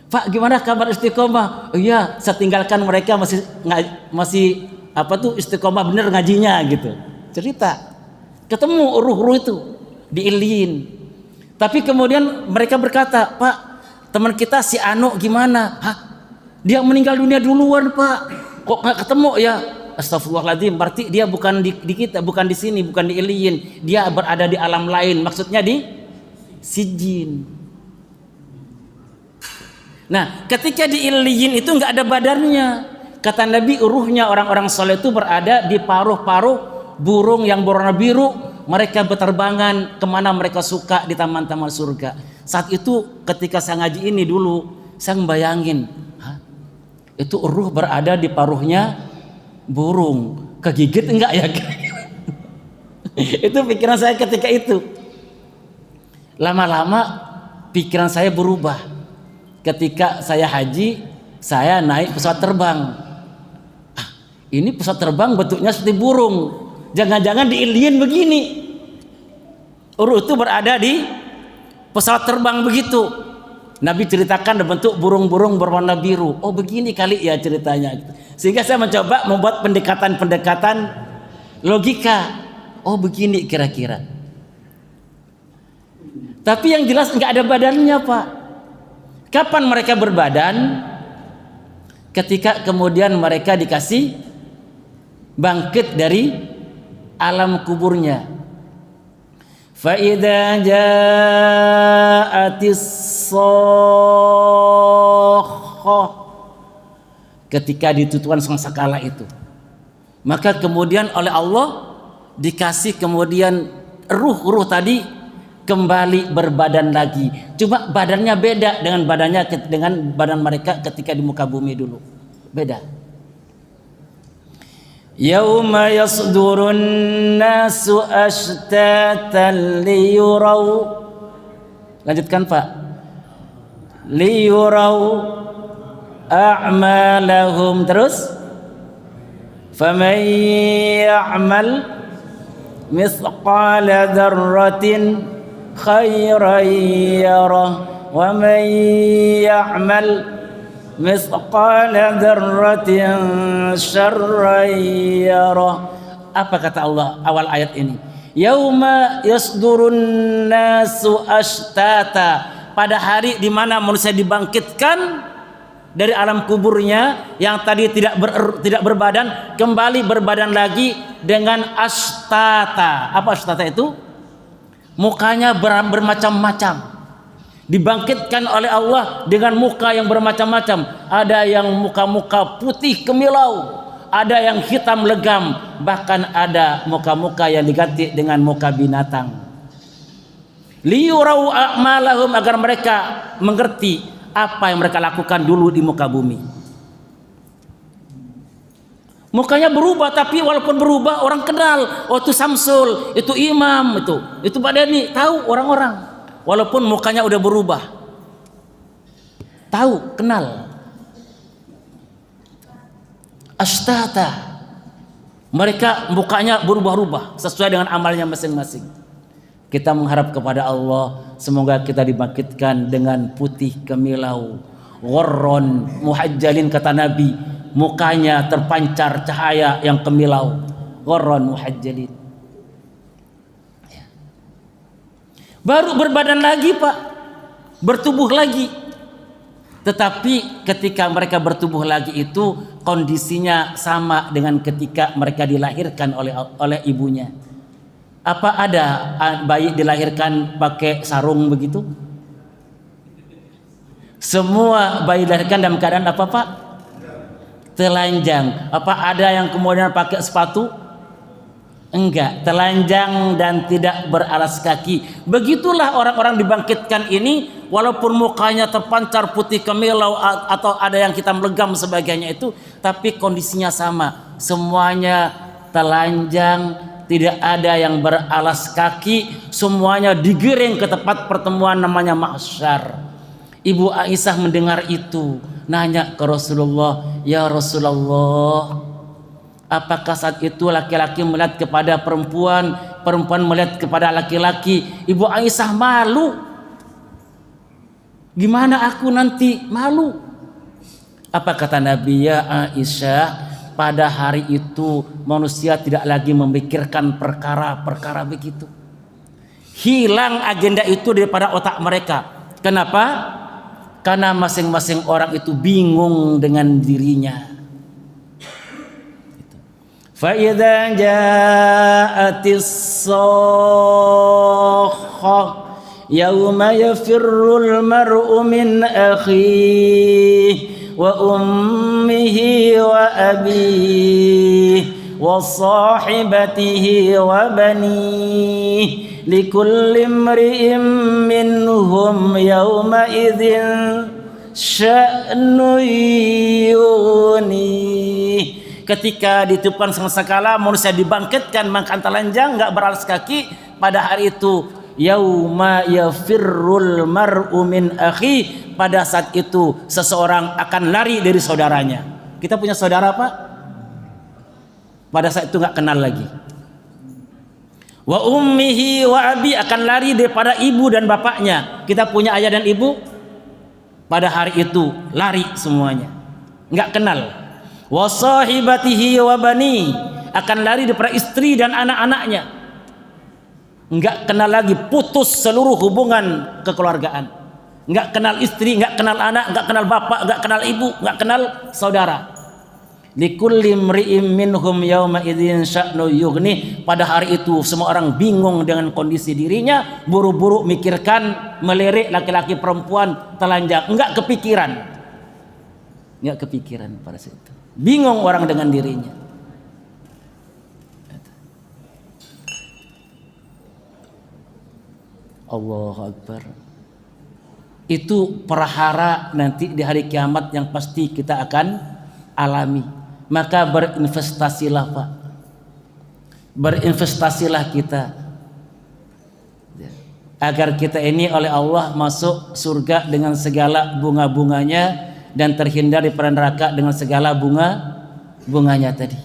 Pak, gimana kabar istiqomah? Oh iya, saya tinggalkan mereka masih istiqomah bener ngajinya gitu. Cerita, ketemu ruh-ruh itu di Illiyin. Tapi kemudian mereka berkata, Pak, teman kita si Anu gimana? Hah? Dia meninggal dunia duluan, Pak. Kok nggak ketemu ya? Astagfirullahaladzim, berarti dia bukan di kita, bukan di sini, bukan di Illiyin. Dia berada di alam lain, maksudnya di Sijin. Nah, ketika di Illiyin itu nggak ada badannya. Kata Nabi, ruhnya orang-orang soleh itu berada di paruh-paruh burung yang berwarna biru. Mereka berterbangan kemana mereka suka di taman-taman surga. Saat itu ketika saya ngaji ini dulu, saya membayangin, itu ruh berada di paruhnya burung, kegigit enggak ya? Itu pikiran saya ketika itu. Lama-lama pikiran saya berubah. Ketika saya haji, saya naik pesawat terbang. Ini pesawat terbang bentuknya seperti burung. Jangan-jangan di Illiyin begini. Ruh itu berada di pesawat terbang begitu. Nabi ceritakan bentuk burung-burung berwarna biru. Oh begini kali ya ceritanya. Sehingga saya mencoba membuat pendekatan-pendekatan logika. Oh begini kira-kira. Tapi yang jelas nggak ada badannya, Pak. Kapan mereka berbadan? Ketika kemudian mereka dikasih bangkit dari alam kuburnya. Fa'idha ja'atis sokhah, ketika ditutupan sangkakala itu, maka kemudian oleh Allah dikasih kemudian ruh-ruh tadi kembali berbadan lagi. Cuma badannya beda dengan badan mereka ketika di muka bumi dulu. Beda. Yauma yasdurun nasu ashtatan liyurau. Lanjutkan, Pak. Liyurau a'malahum, terus faman ya'mal mithqala dzarratin khairan yarah wa man ya'mal mithqala dzarratin syarran yarah. Apa kata Allah awal ayat ini? Yauma yasdurun nasu ashtata, pada hari di mana manusia dibangkitkan dari alam kuburnya yang tadi tidak berbadan, kembali berbadan lagi dengan ashtata. Apa ashtata itu? Mukanya bermacam-macam. Dibangkitkan oleh Allah dengan muka yang bermacam-macam. Ada yang muka-muka putih kemilau, ada yang hitam legam, bahkan ada muka-muka yang diganti dengan muka binatang. Liyurau a'malahum, agar mereka mengerti apa yang mereka lakukan dulu di muka bumi. Mukanya berubah, tapi walaupun berubah orang kenal. Oh itu Samsul, itu Imam, itu Pak Deni, tahu orang-orang. Walaupun mukanya udah berubah, tahu, kenal. Ashtata, mereka mukanya berubah-ubah sesuai dengan amalnya masing-masing. Kita mengharap kepada Allah semoga kita dibangkitkan dengan putih kemilau, ghorron muhajjalin, kata Nabi, mukanya terpancar cahaya yang kemilau, ghorron muhajjalin. Baru berbadan lagi, Pak, bertubuh lagi. Tetapi ketika mereka bertubuh lagi itu kondisinya sama dengan ketika mereka dilahirkan oleh ibunya. Apa ada bayi dilahirkan pakai sarung begitu? Semua bayi dilahirkan dalam keadaan apa Pak? Telanjang. Apa ada yang kemudian pakai sepatu? Enggak, telanjang dan tidak beralas kaki. Begitulah orang-orang dibangkitkan ini, walaupun mukanya terpancar putih kemilau atau ada yang hitam legam sebagainya itu, tapi kondisinya sama. Semuanya telanjang, tidak ada yang beralas kaki, semuanya digiring ke tempat pertemuan namanya mahsyar. Ibu Aisyah mendengar itu, nanya ke Rasulullah, "Ya Rasulullah, apakah saat itu laki-laki melihat kepada perempuan, perempuan melihat kepada laki-laki?" Ibu Aisyah malu. Gimana aku nanti malu? Apa kata Nabi? Ya Aisyah, pada hari itu manusia tidak lagi memikirkan perkara-perkara begitu. Hilang agenda itu daripada otak mereka. Kenapa? Karena masing-masing orang itu bingung dengan dirinya. فَإِذَا جَاءَتِ الصَّاخَّةُ يَوْمَ يَفِرُّ الْمَرْءُ مِنْ أَخِيهِ وَأُمِّهِ وَأَبِيهِ وَصَاحِبَتِهِ وَبَنِيهِ لِكُلِّ امْرِئٍ مِّنْهُمْ يَوْمَئِذٍ شَأْنٌ يُغْنِيهِ. Ketika ditiupkan sangkakala manusia dibangkitkan makan telanjang nggak beralas kaki, pada hari itu yauma yafirrul mar'u min akhi, pada saat itu seseorang akan lari dari saudaranya. Kita punya saudara Pak, pada saat itu nggak kenal lagi. Wa ummihi wa abi, akan lari daripada ibu dan bapaknya. Kita punya ayah dan ibu, pada hari itu lari semuanya, nggak kenal. Wa sahibatihi wa bani, akan lari daripada istri dan anak-anaknya, enggak kenal lagi, putus seluruh hubungan kekeluargaan, enggak kenal istri, enggak kenal anak, enggak kenal bapak, enggak kenal ibu, enggak kenal saudara. Likulli imri'in minhum yauma idzin sya'nu yughni, pada hari itu semua orang bingung dengan kondisi dirinya, buru-buru mikirkan melirik laki-laki perempuan telanjang, enggak kepikiran pada saat itu. Bingung orang dengan dirinya. Allahu Akbar. Itu perhara nanti di hari kiamat yang pasti kita akan alami. Maka berinvestasilah Pak, berinvestasilah kita agar kita ini oleh Allah masuk surga dengan segala bunga-bunganya dan terhindar dari neraka dengan segala bunganya tadi.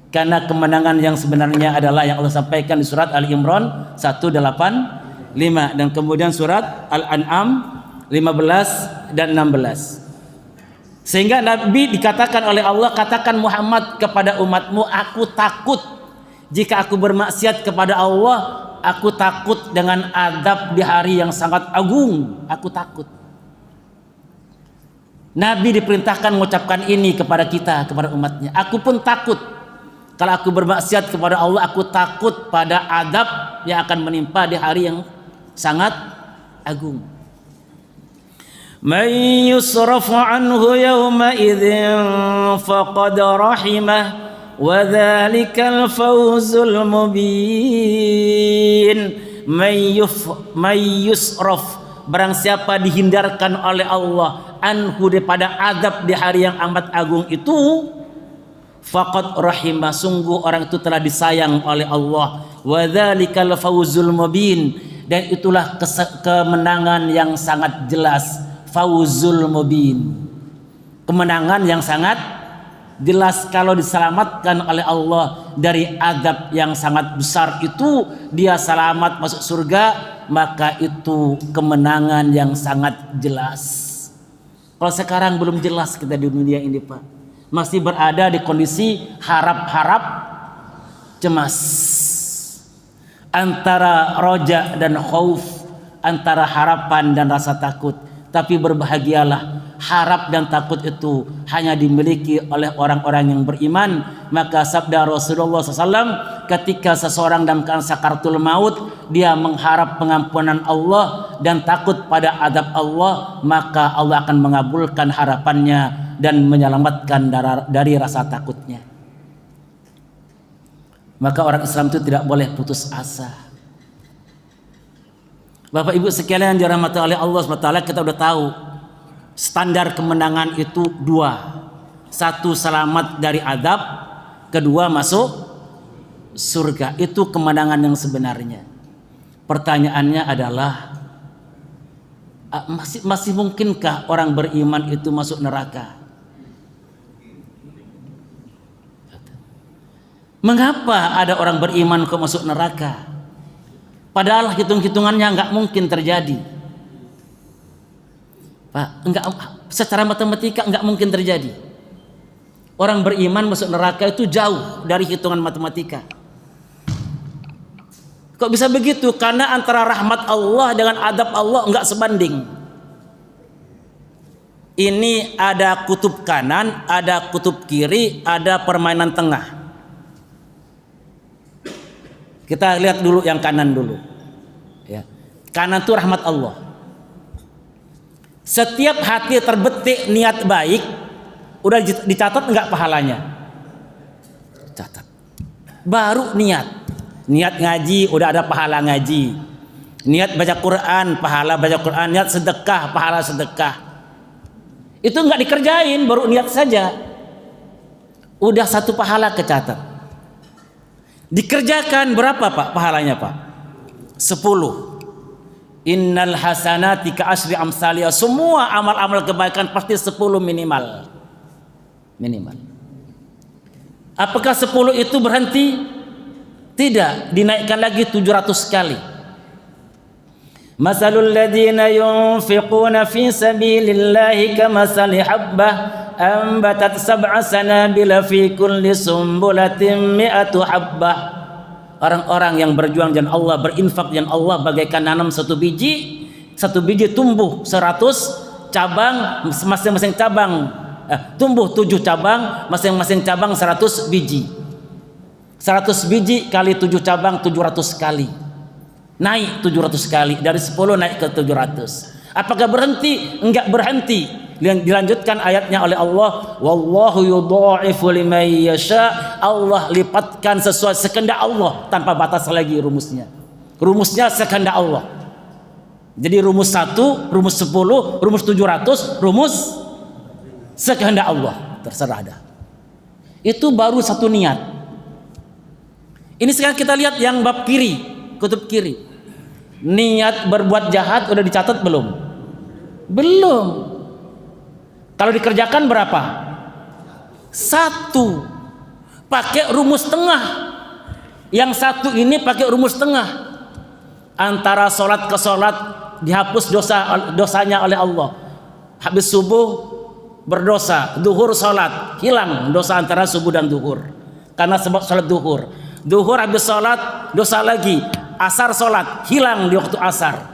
Karena kemenangan yang sebenarnya adalah yang Allah sampaikan di surat Ali Imran 185 dan kemudian surat Al-An'am 15 dan 16. Sehingga Nabi dikatakan oleh Allah, katakan Muhammad kepada umatmu, aku takut jika aku bermaksiat kepada Allah, aku takut dengan azab di hari yang sangat agung, aku takut. Nabi diperintahkan mengucapkan ini kepada kita, kepada umatnya. Aku pun takut kalau aku bermaksiat kepada Allah, aku takut pada azab yang akan menimpa di hari yang sangat agung. Man yusraf anhu yawma idzin faqad rahimah wa dzalikal fawzul mubin. Man yusraf, barang siapa dihindarkan oleh Allah anhu daripada azab di hari yang amat agung itu, faqad rahimah, sungguh orang itu telah disayang oleh Allah. Wa dzalikal fawzul mubin, dan itulah kemenangan yang sangat jelas. Fawzul mubin, kemenangan yang sangat jelas. Kalau diselamatkan oleh Allah dari azab yang sangat besar itu, dia selamat masuk surga, maka itu kemenangan yang sangat jelas. Kalau sekarang belum jelas kita di dunia ini Pak, masih berada di kondisi harap-harap cemas, antara roja dan khauf, antara harapan dan rasa takut. Tapi berbahagialah harap dan takut itu hanya dimiliki oleh orang-orang yang beriman, maka sabda Rasulullah SAW, ketika seseorang dalam keadaan sakaratul maut, dia mengharap pengampunan Allah dan takut pada azab Allah, maka Allah akan mengabulkan harapannya dan menyelamatkan dari rasa takutnya. Maka orang Islam itu tidak boleh putus asa. Bapak Ibu sekalian yang dirahmati oleh Allah SWT, kita udah tahu standar kemenangan itu dua. Satu, selamat dari azab. Kedua, masuk surga. Itu kemenangan yang sebenarnya. Pertanyaannya adalah, masih mungkinkah orang beriman itu masuk neraka? Mengapa ada orang beriman kok masuk neraka? Padahal hitung-hitungannya nggak mungkin terjadi. Pak, secara matematika nggak mungkin terjadi. Orang beriman masuk neraka itu jauh dari hitungan matematika. Kok bisa begitu? Karena antara rahmat Allah dengan adab Allah nggak sebanding. Ini ada kutub kanan, ada kutub kiri, ada permainan tengah. Kita lihat dulu yang kanan dulu. Ya. Kanan itu rahmat Allah. Setiap hati terbetik niat baik, udah dicatat enggak pahalanya? Catat. Baru niat. Niat ngaji, udah ada pahala ngaji. Niat baca Quran, pahala baca Quran. Niat sedekah, pahala sedekah. Itu enggak dikerjain, baru niat saja. Udah satu pahala kecatat. Dikerjakan berapa Pak pahalanya Pak? 10. Innal hasanati ka asyri amsaliyah. Semua amal-amal kebaikan pasti 10 minimal. Minimal. Apakah 10 itu berhenti? Tidak, dinaikkan lagi 700 kali. Masalul ladzina yunfiquna fi sabilillahi kamasali habbah ambatat sab'a sanabila fi kulli sumbulatin mi'atu habbah. Orang-orang yang berjuang jalan Allah, berinfak jalan Allah bagaikan nanam satu biji tumbuh 100 cabang, masing-masing cabang tumbuh 7 cabang, masing-masing cabang 100 biji. 100 biji kali 7 cabang 700 kali. Naik 700 kali, dari 10 naik ke 700. Apakah berhenti? Enggak berhenti. Dilanjutkan ayatnya oleh Allah, wallahu yudha'ifu liman yasha. Allah lipatkan sesuai sekehendak Allah, tanpa batas lagi rumusnya. Rumusnya sekehendak Allah. Jadi rumus 1, rumus 10, rumus 700, rumus sekehendak Allah, terserah ada. Itu baru satu niat. Ini sekarang kita lihat yang bab kiri, kutub kiri. Niat berbuat jahat udah dicatat belum? Belum. Kalau dikerjakan berapa? 1. Pakai rumus tengah. Yang 1 ini pakai rumus tengah. Antara sholat ke sholat dihapus dosanya oleh Allah. Habis subuh berdosa, duhur sholat, hilang dosa antara subuh dan duhur. Karena sebab sholat duhur. Duhur habis sholat, dosa lagi. Asar sholat, hilang di waktu asar.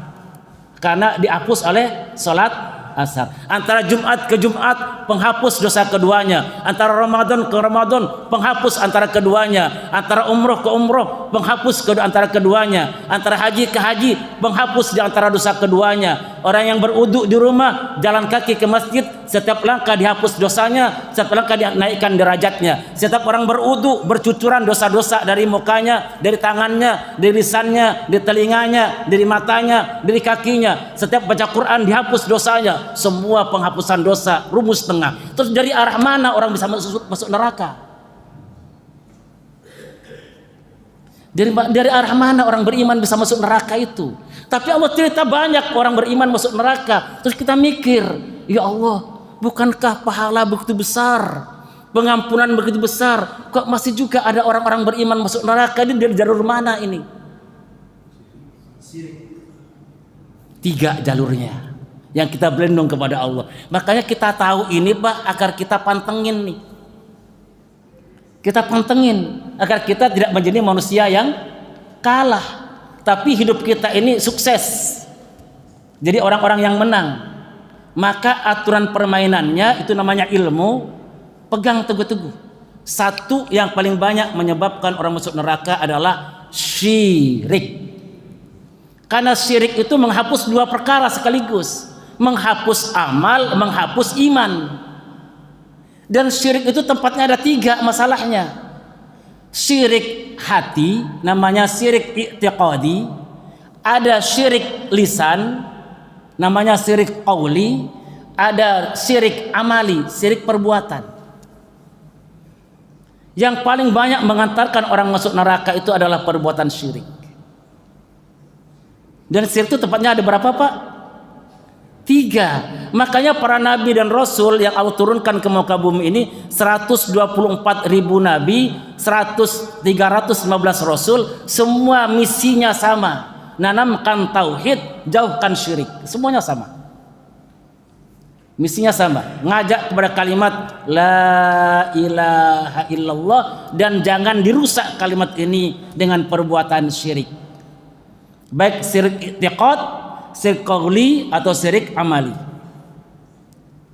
Karena dihapus oleh sholat asar. Antara Jumat ke Jumat penghapus dosa keduanya. Antara Ramadan ke Ramadan penghapus antara keduanya. Antara umroh ke umroh penghapus antara keduanya. Antara haji ke haji penghapus di antara dosa keduanya. Orang yang berwudu di rumah jalan kaki ke masjid, setiap langkah dihapus dosanya, setiap langkah dinaikkan derajatnya. Setiap orang berwudu bercucuran dosa-dosa dari mukanya, dari tangannya, dari lisannya, dari telinganya, dari matanya, dari kakinya. Setiap baca Quran dihapus dosanya. Semua penghapusan dosa, rumus tengah. Terus dari arah mana orang bisa masuk neraka? Dari arah mana orang beriman bisa masuk neraka itu? Tapi Allah cerita banyak orang beriman masuk neraka. Terus kita mikir, ya Allah, bukankah pahala begitu besar, pengampunan begitu besar, kok masih juga ada orang-orang beriman masuk neraka? Ini dari jalur mana ini? 3 jalurnya yang kita berlindung kepada Allah. Makanya kita tahu ini Pak, agar kita pantengin nih. Kita pantengin agar kita tidak menjadi manusia yang kalah, tapi hidup kita ini sukses. Jadi orang-orang yang menang. maka aturan permainannya itu namanya ilmu, pegang teguh-teguh. Satu yang paling banyak menyebabkan orang masuk neraka adalah syirik. Karena syirik itu menghapus dua perkara sekaligus, menghapus amal, menghapus iman. Dan syirik itu tempatnya ada tiga masalahnya. Syirik hati namanya syirik i'tiqadi, ada syirik lisan namanya syirik qauli, ada syirik amali, syirik perbuatan. Yang paling banyak mengantarkan orang masuk neraka itu adalah perbuatan syirik. Dan syirik itu tempatnya ada berapa, Pak? 3. Makanya para nabi dan rasul yang Allah turunkan ke muka bumi ini 124.000 nabi, 315 rasul, semua misinya sama. Nanamkan tauhid, jauhkan syirik. Semuanya sama. Misinya sama, ngajak kepada kalimat la ilaha illallah, dan jangan dirusak kalimat ini dengan perbuatan syirik. Baik syirik i'tiqad, syirik qauli atau syirik amali.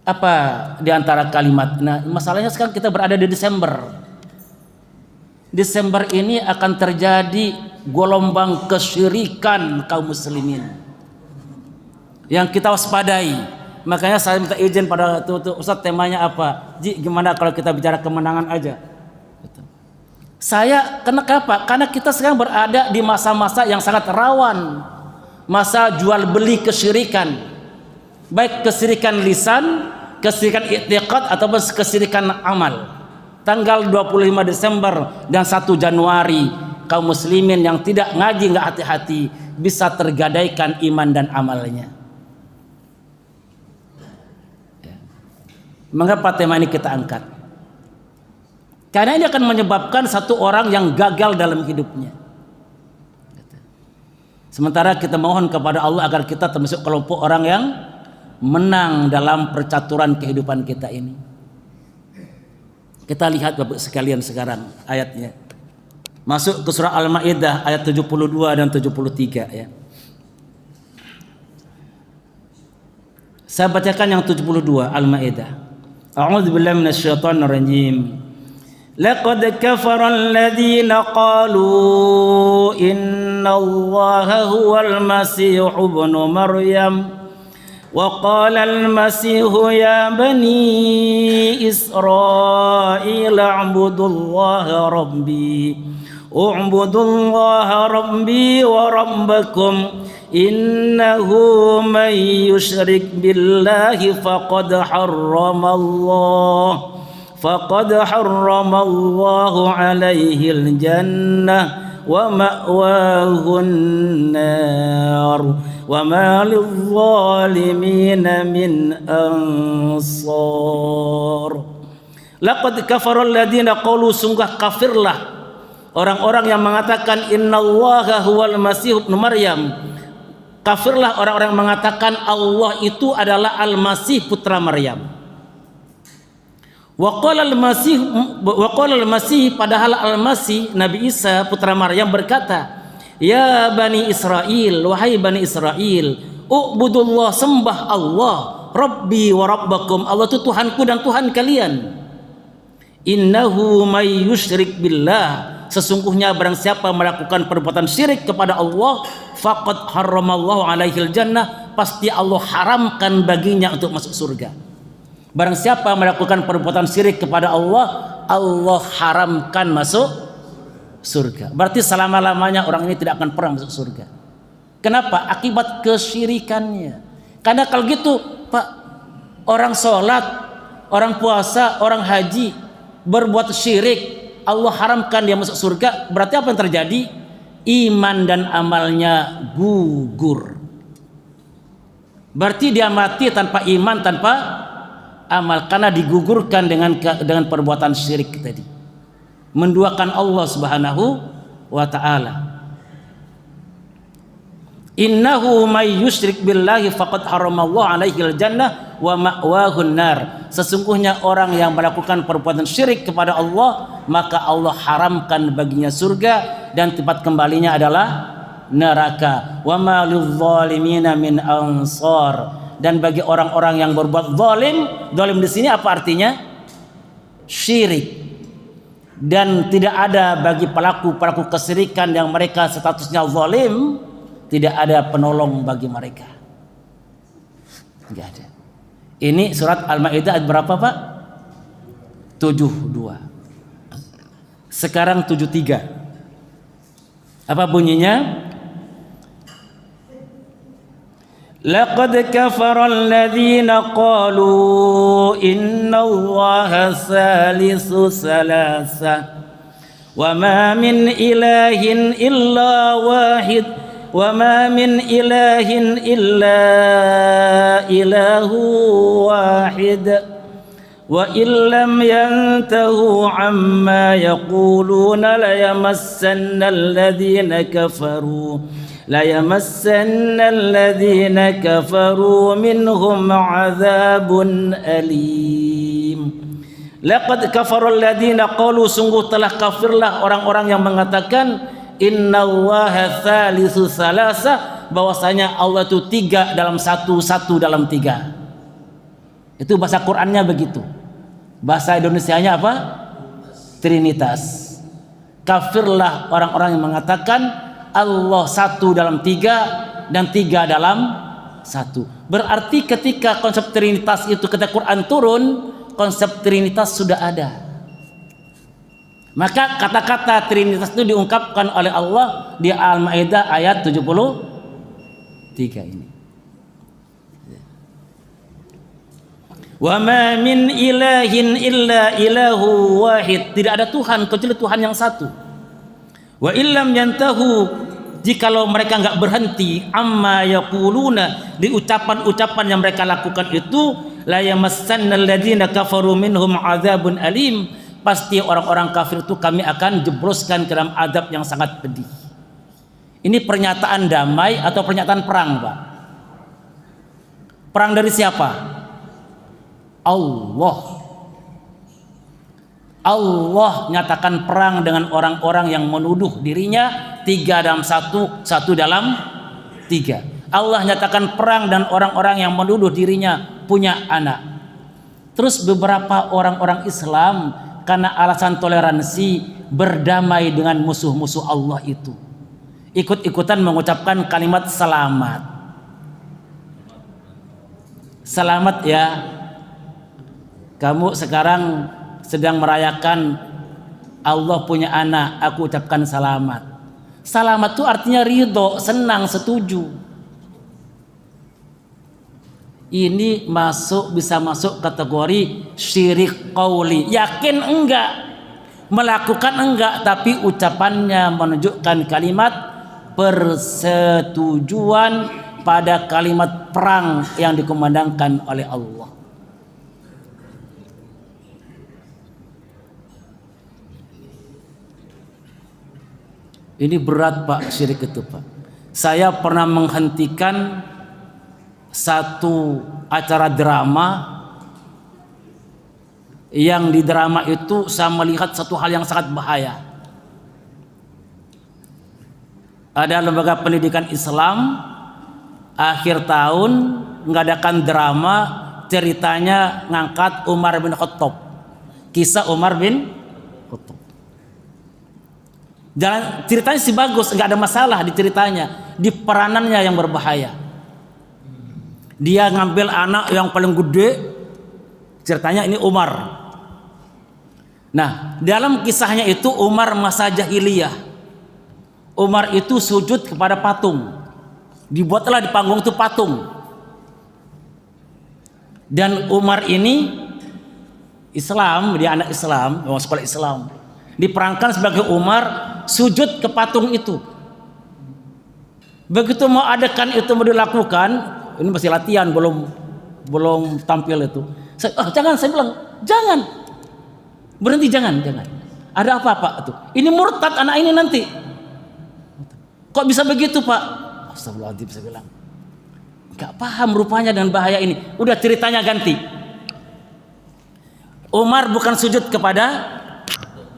Apa di antara kalimat? Nah, masalahnya sekarang kita berada di Desember. Desember ini akan terjadi gelombang kesyirikan kaum muslimin yang kita waspadai. Makanya saya minta izin pada Ustaz, temanya apa? Ji, gimana kalau kita bicara kemenangan aja? Saya kenapa? Karena kita sekarang berada di masa-masa yang sangat rawan, masa jual beli kesyirikan, baik kesyirikan lisan, kesyirikan i'tiqad ataupun kesyirikan amal. Tanggal 25 Desember dan 1 Januari kaum muslimin yang tidak ngaji, nggak hati-hati, bisa tergadaikan iman dan amalnya. Mengapa tema ini kita angkat? Karena ini akan menyebabkan satu orang yang gagal dalam hidupnya. Sementara kita mohon kepada Allah agar kita termasuk kelompok orang yang menang dalam percaturan kehidupan kita ini. Kita lihat Bapak sekalian sekarang ayatnya. Masuk ke surah Al-Maidah ayat 72 dan 73 ya. Saya bacakan yang 72 Al-Maidah. A'udzu billahi minasyaitonir rajim. Laqad kafara alladziina qaaluu innallaha huwal masiihu ibnu maryam wa qaala al-masiihu ya bani israa'iila a'budullaha rabbi wa rabbakum innahu man yushrik billahi faqad harramallahu alaihi al-jannah wa ma'wahun nar wa ma lidh-dhalimina min ansar. Laqad kafara alladziina qalu, sungguh kafirlah orang-orang yang mengatakan innallaha huwal masih ibnu maryam. Kafirlah orang-orang yang mengatakan Allah itu adalah Al-Masih putra Maryam. Wa qala al-Masih, padahal Al-Masih Nabi Isa putra Maryam berkata, ya Bani Israel, wahai Bani Israel, ubudullah, sembah Allah, Rabbi wa Rabbakum, Allah itu Tuhanku dan Tuhan kalian. Innahu may yusyrik billah, sesungguhnya barang siapa melakukan perbuatan syirik kepada Allah, faqad harramallahu alaihil jannah, pasti Allah haramkan baginya untuk masuk surga. Barang siapa melakukan perbuatan syirik kepada Allah, Allah haramkan masuk surga. Berarti selama-lamanya orang ini tidak akan pernah masuk surga. Kenapa? Akibat kesyirikannya. Karena kalau gitu, Pak, orang sholat, orang puasa, orang haji berbuat syirik, Allah haramkan dia masuk surga. Berarti apa yang terjadi? Iman dan amalnya gugur. Berarti dia mati tanpa iman, tanpa amal, karena digugurkan dengan perbuatan syirik tadi, menduakan Allah Subhanahu wa ta'ala. Innahu may yusyrik billahi faqad haramallahu alaihil jannah wa ma'wahun nar. Sesungguhnya orang yang melakukan perbuatan syirik kepada Allah, maka Allah haramkan baginya surga dan tempat kembalinya adalah neraka. Wa ma lidh-dhalimina min ansar, dan bagi orang-orang yang berbuat zalim. Zalim di sini apa artinya? Syirik. Dan tidak ada bagi pelaku kesyirikan yang mereka statusnya zalim, tidak ada penolong bagi mereka. Tidak ada. Ini surat Al-Maidah ayat berapa, Pak? 72. Sekarang 73. Apa bunyinya? Laqad kafara alladhina qalu innallaha salisu salasa wa ma min ilahin illa wahid wa ma min ilahin illa ilahu wahid wa illam yantahu amma yaquluna la yamassanna alladhina kafaru minhum azabun alim. Laqad kafara alladhina qalu, sungguh telah kafirlah orang-orang yang mengatakan innallaha thalithu salasa, bahwasanya Allah itu 3 dalam 1, 1 dalam 3. Itu bahasa Qur'annya begitu. Bahasa Indonesianya apa? Trinitas. Kafirlah orang-orang yang mengatakan Allah 1 dalam 3 dan 3 dalam 1. Berarti ketika konsep Trinitas itu, ketika Quran turun, konsep Trinitas sudah ada. Maka kata-kata Trinitas itu diungkapkan oleh Allah di Al-Maidah ayat 73 ini. Wa ma min ilahin illa ilahu wahid. Tidak ada Tuhan kecuali Tuhan yang satu. Wa illam yantahu, jikalau mereka enggak berhenti, amma yaquluna, di ucapan-ucapan yang mereka lakukan itu, la yamassannal ladzina kafaru minhum adzabun alim, pasti orang-orang kafir itu kami akan jebloskan ke dalam azab yang sangat pedih. Ini pernyataan damai atau pernyataan perang, Pak? Perang dari siapa? Allah nyatakan perang dengan orang-orang yang menuduh dirinya 3 dalam 1, 1 dalam 3. Allah nyatakan perang dan orang-orang yang menuduh dirinya punya anak. Terus beberapa orang-orang Islam karena alasan toleransi berdamai dengan musuh-musuh Allah itu, ikut-ikutan mengucapkan kalimat selamat. Selamat ya, kamu sekarang sedang merayakan Allah punya anak, aku ucapkan selamat. Selamat itu artinya ridho, senang, setuju. Ini bisa masuk kategori syirik qauli. Yakin enggak, melakukan enggak, tapi ucapannya menunjukkan kalimat persetujuan pada kalimat perang yang dikumandangkan oleh Allah. Ini berat, Pak, syirik itu, Pak. Saya pernah menghentikan satu acara drama yang di drama itu saya melihat satu hal yang sangat bahaya. Ada lembaga pendidikan Islam akhir tahun mengadakan drama, ceritanya ngangkat Umar bin Khattab, kisah Umar bin Khattab. Jalan ceritanya sih bagus, nggak ada masalah di ceritanya, di peranannya yang berbahaya. Dia ngambil anak yang paling gede, ceritanya ini Umar. Nah, dalam kisahnya itu Umar masa jahiliyah. Umar itu sujud kepada patung. Dibuatlah di panggung itu patung. Dan Umar ini Islam, dia anak Islam, orang sekolah Islam. Diperankan sebagai Umar sujud ke patung itu. Begitu mau adegan itu mau dilakukan, ini masih latihan, belum tampil itu. Jangan, saya bilang, jangan. Berhenti, jangan. Ada apa, Pak? Itu. Ini murtad anak ini nanti. Kok bisa begitu, Pak? Astagfirullahaladzim, saya bilang. Gak paham rupanya dengan bahaya ini. Udah ceritanya ganti. Umar bukan sujud kepada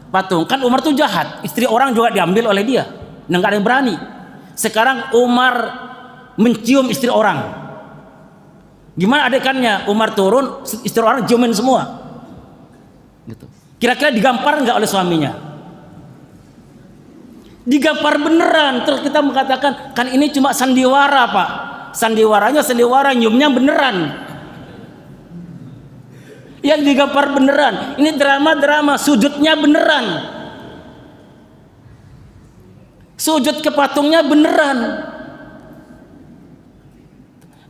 patung. Kan Umar tuh jahat. Istri orang juga diambil oleh dia. Nah, gak ada yang berani. Sekarang Umar mencium istri orang. Gimana adekannya? Umar turun, istri orang ciumin semua. Gitu. Kira-kira digampar nggak oleh suaminya? Digampar beneran. Terus kita mengatakan, kan ini cuma sandiwara Pak. Sandiwaranya sandiwara, nyiumnya beneran. Yang digampar beneran. Ini drama-drama, sujudnya beneran. Sujud ke patungnya beneran.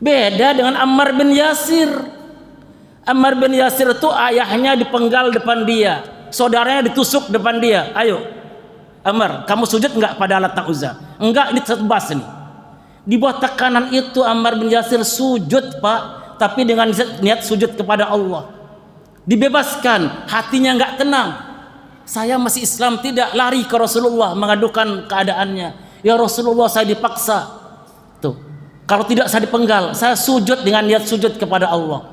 Beda dengan Ammar bin Yasir. Ammar bin Yasir itu ayahnya dipenggal depan dia, saudaranya ditusuk depan dia. Ayo Ammar, kamu sujud enggak pada Lat Uzza? Enggak, ini tebas nih. Di bawah tekanan itu Ammar bin Yasir sujud Pak, tapi dengan niat sujud kepada Allah. Dibebaskan, hatinya enggak tenang. Saya masih Islam, tidak, lari ke Rasulullah mengadukan keadaannya. Ya Rasulullah, saya dipaksa. Tuh. Kalau tidak saya dipenggal, saya sujud dengan niat sujud kepada Allah.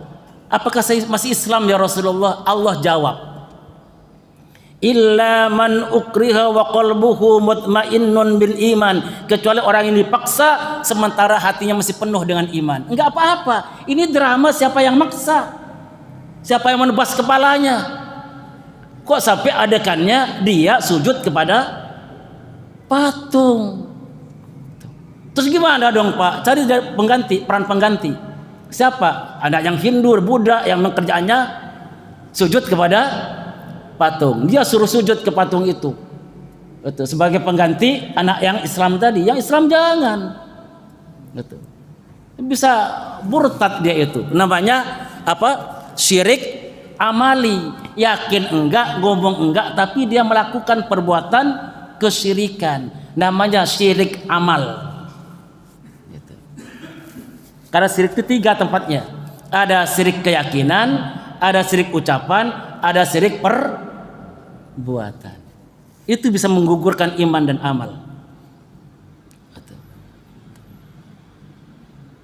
Apakah saya masih Islam ya Rasulullah? Allah jawab, illa man ukriha wa qalbuhu mutmainnun bil iman, kecuali orang yang dipaksa sementara hatinya masih penuh dengan iman. Enggak apa-apa. Ini drama siapa yang maksa? Siapa yang menebas kepalanya? Kok sampai adekannya dia sujud kepada patung? Terus gimana dong Pak? Cari pengganti, peran pengganti. Siapa? Ada yang Hindu, Buddha yang kerjaannya sujud kepada patung. Dia suruh sujud ke patung itu. Betul. Sebagai pengganti anak yang Islam tadi. Yang Islam jangan. Betul. Bisa murtad dia itu. Namanya apa? Syirik amali. Yakin enggak, ngomong enggak, tapi dia melakukan perbuatan kesyirikan. Namanya syirik amal. Karena syirik itu 3 tempatnya. Ada syirik keyakinan, ada syirik ucapan, ada syirik perbuatan. Itu bisa menggugurkan iman dan amal.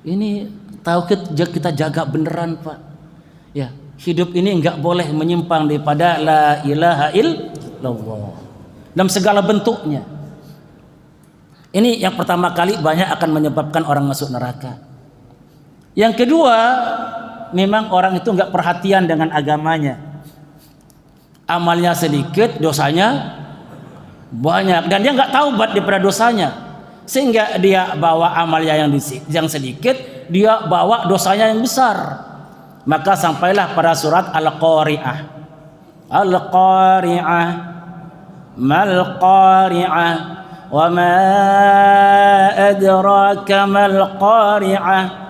Ini tauhid kita jaga beneran Pak. Ya, hidup ini enggak boleh menyimpang daripada la ilaha illallah dalam segala bentuknya. Ini yang pertama kali banyak akan menyebabkan orang masuk neraka. Yang kedua, memang orang itu enggak perhatian dengan agamanya. Amalnya sedikit, dosanya banyak, dan dia enggak taubat daripada dosanya. Sehingga dia bawa amalnya yang sedikit, dia bawa dosanya yang besar. Maka sampailah pada surat Al-Qari'ah. Al-Qari'ah, mal Qari'ah, wa ma adraka mal Qari'ah.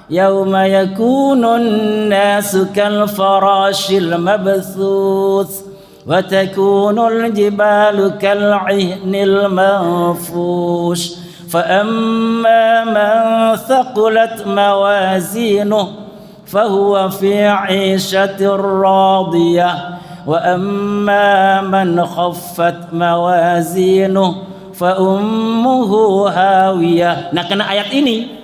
يوم يكون الناس كالفراش المبثوث وتكون الجبال كالعهن المنفوش فأما من ثقلت موازينه فهو في عيشة راضية وأما من خفت موازينه فأمه هاوية. Nah, kena ayat ini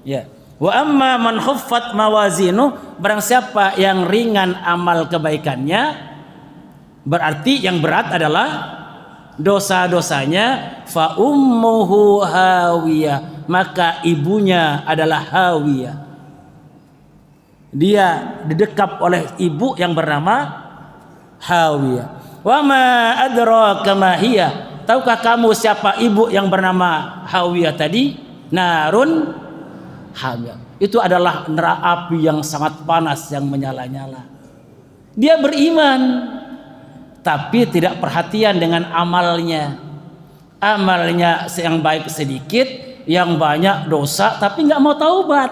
ya. Wa amma man khaffat mawazinu, barang siapa yang ringan amal kebaikannya, berarti yang berat adalah dosa-dosanya, fa ummuhu hawiyah, maka ibunya adalah hawiyah. Dia didekap oleh ibu yang bernama hawiyah. Wa ma adraka ma hiya, tahukah kamu siapa ibu yang bernama hawiyah tadi? Narun hamil. Itu adalah neraka api yang sangat panas yang menyala-nyala. Dia beriman tapi tidak perhatian dengan amalnya. Amalnya yang baik sedikit, yang banyak dosa, tapi nggak mau taubat.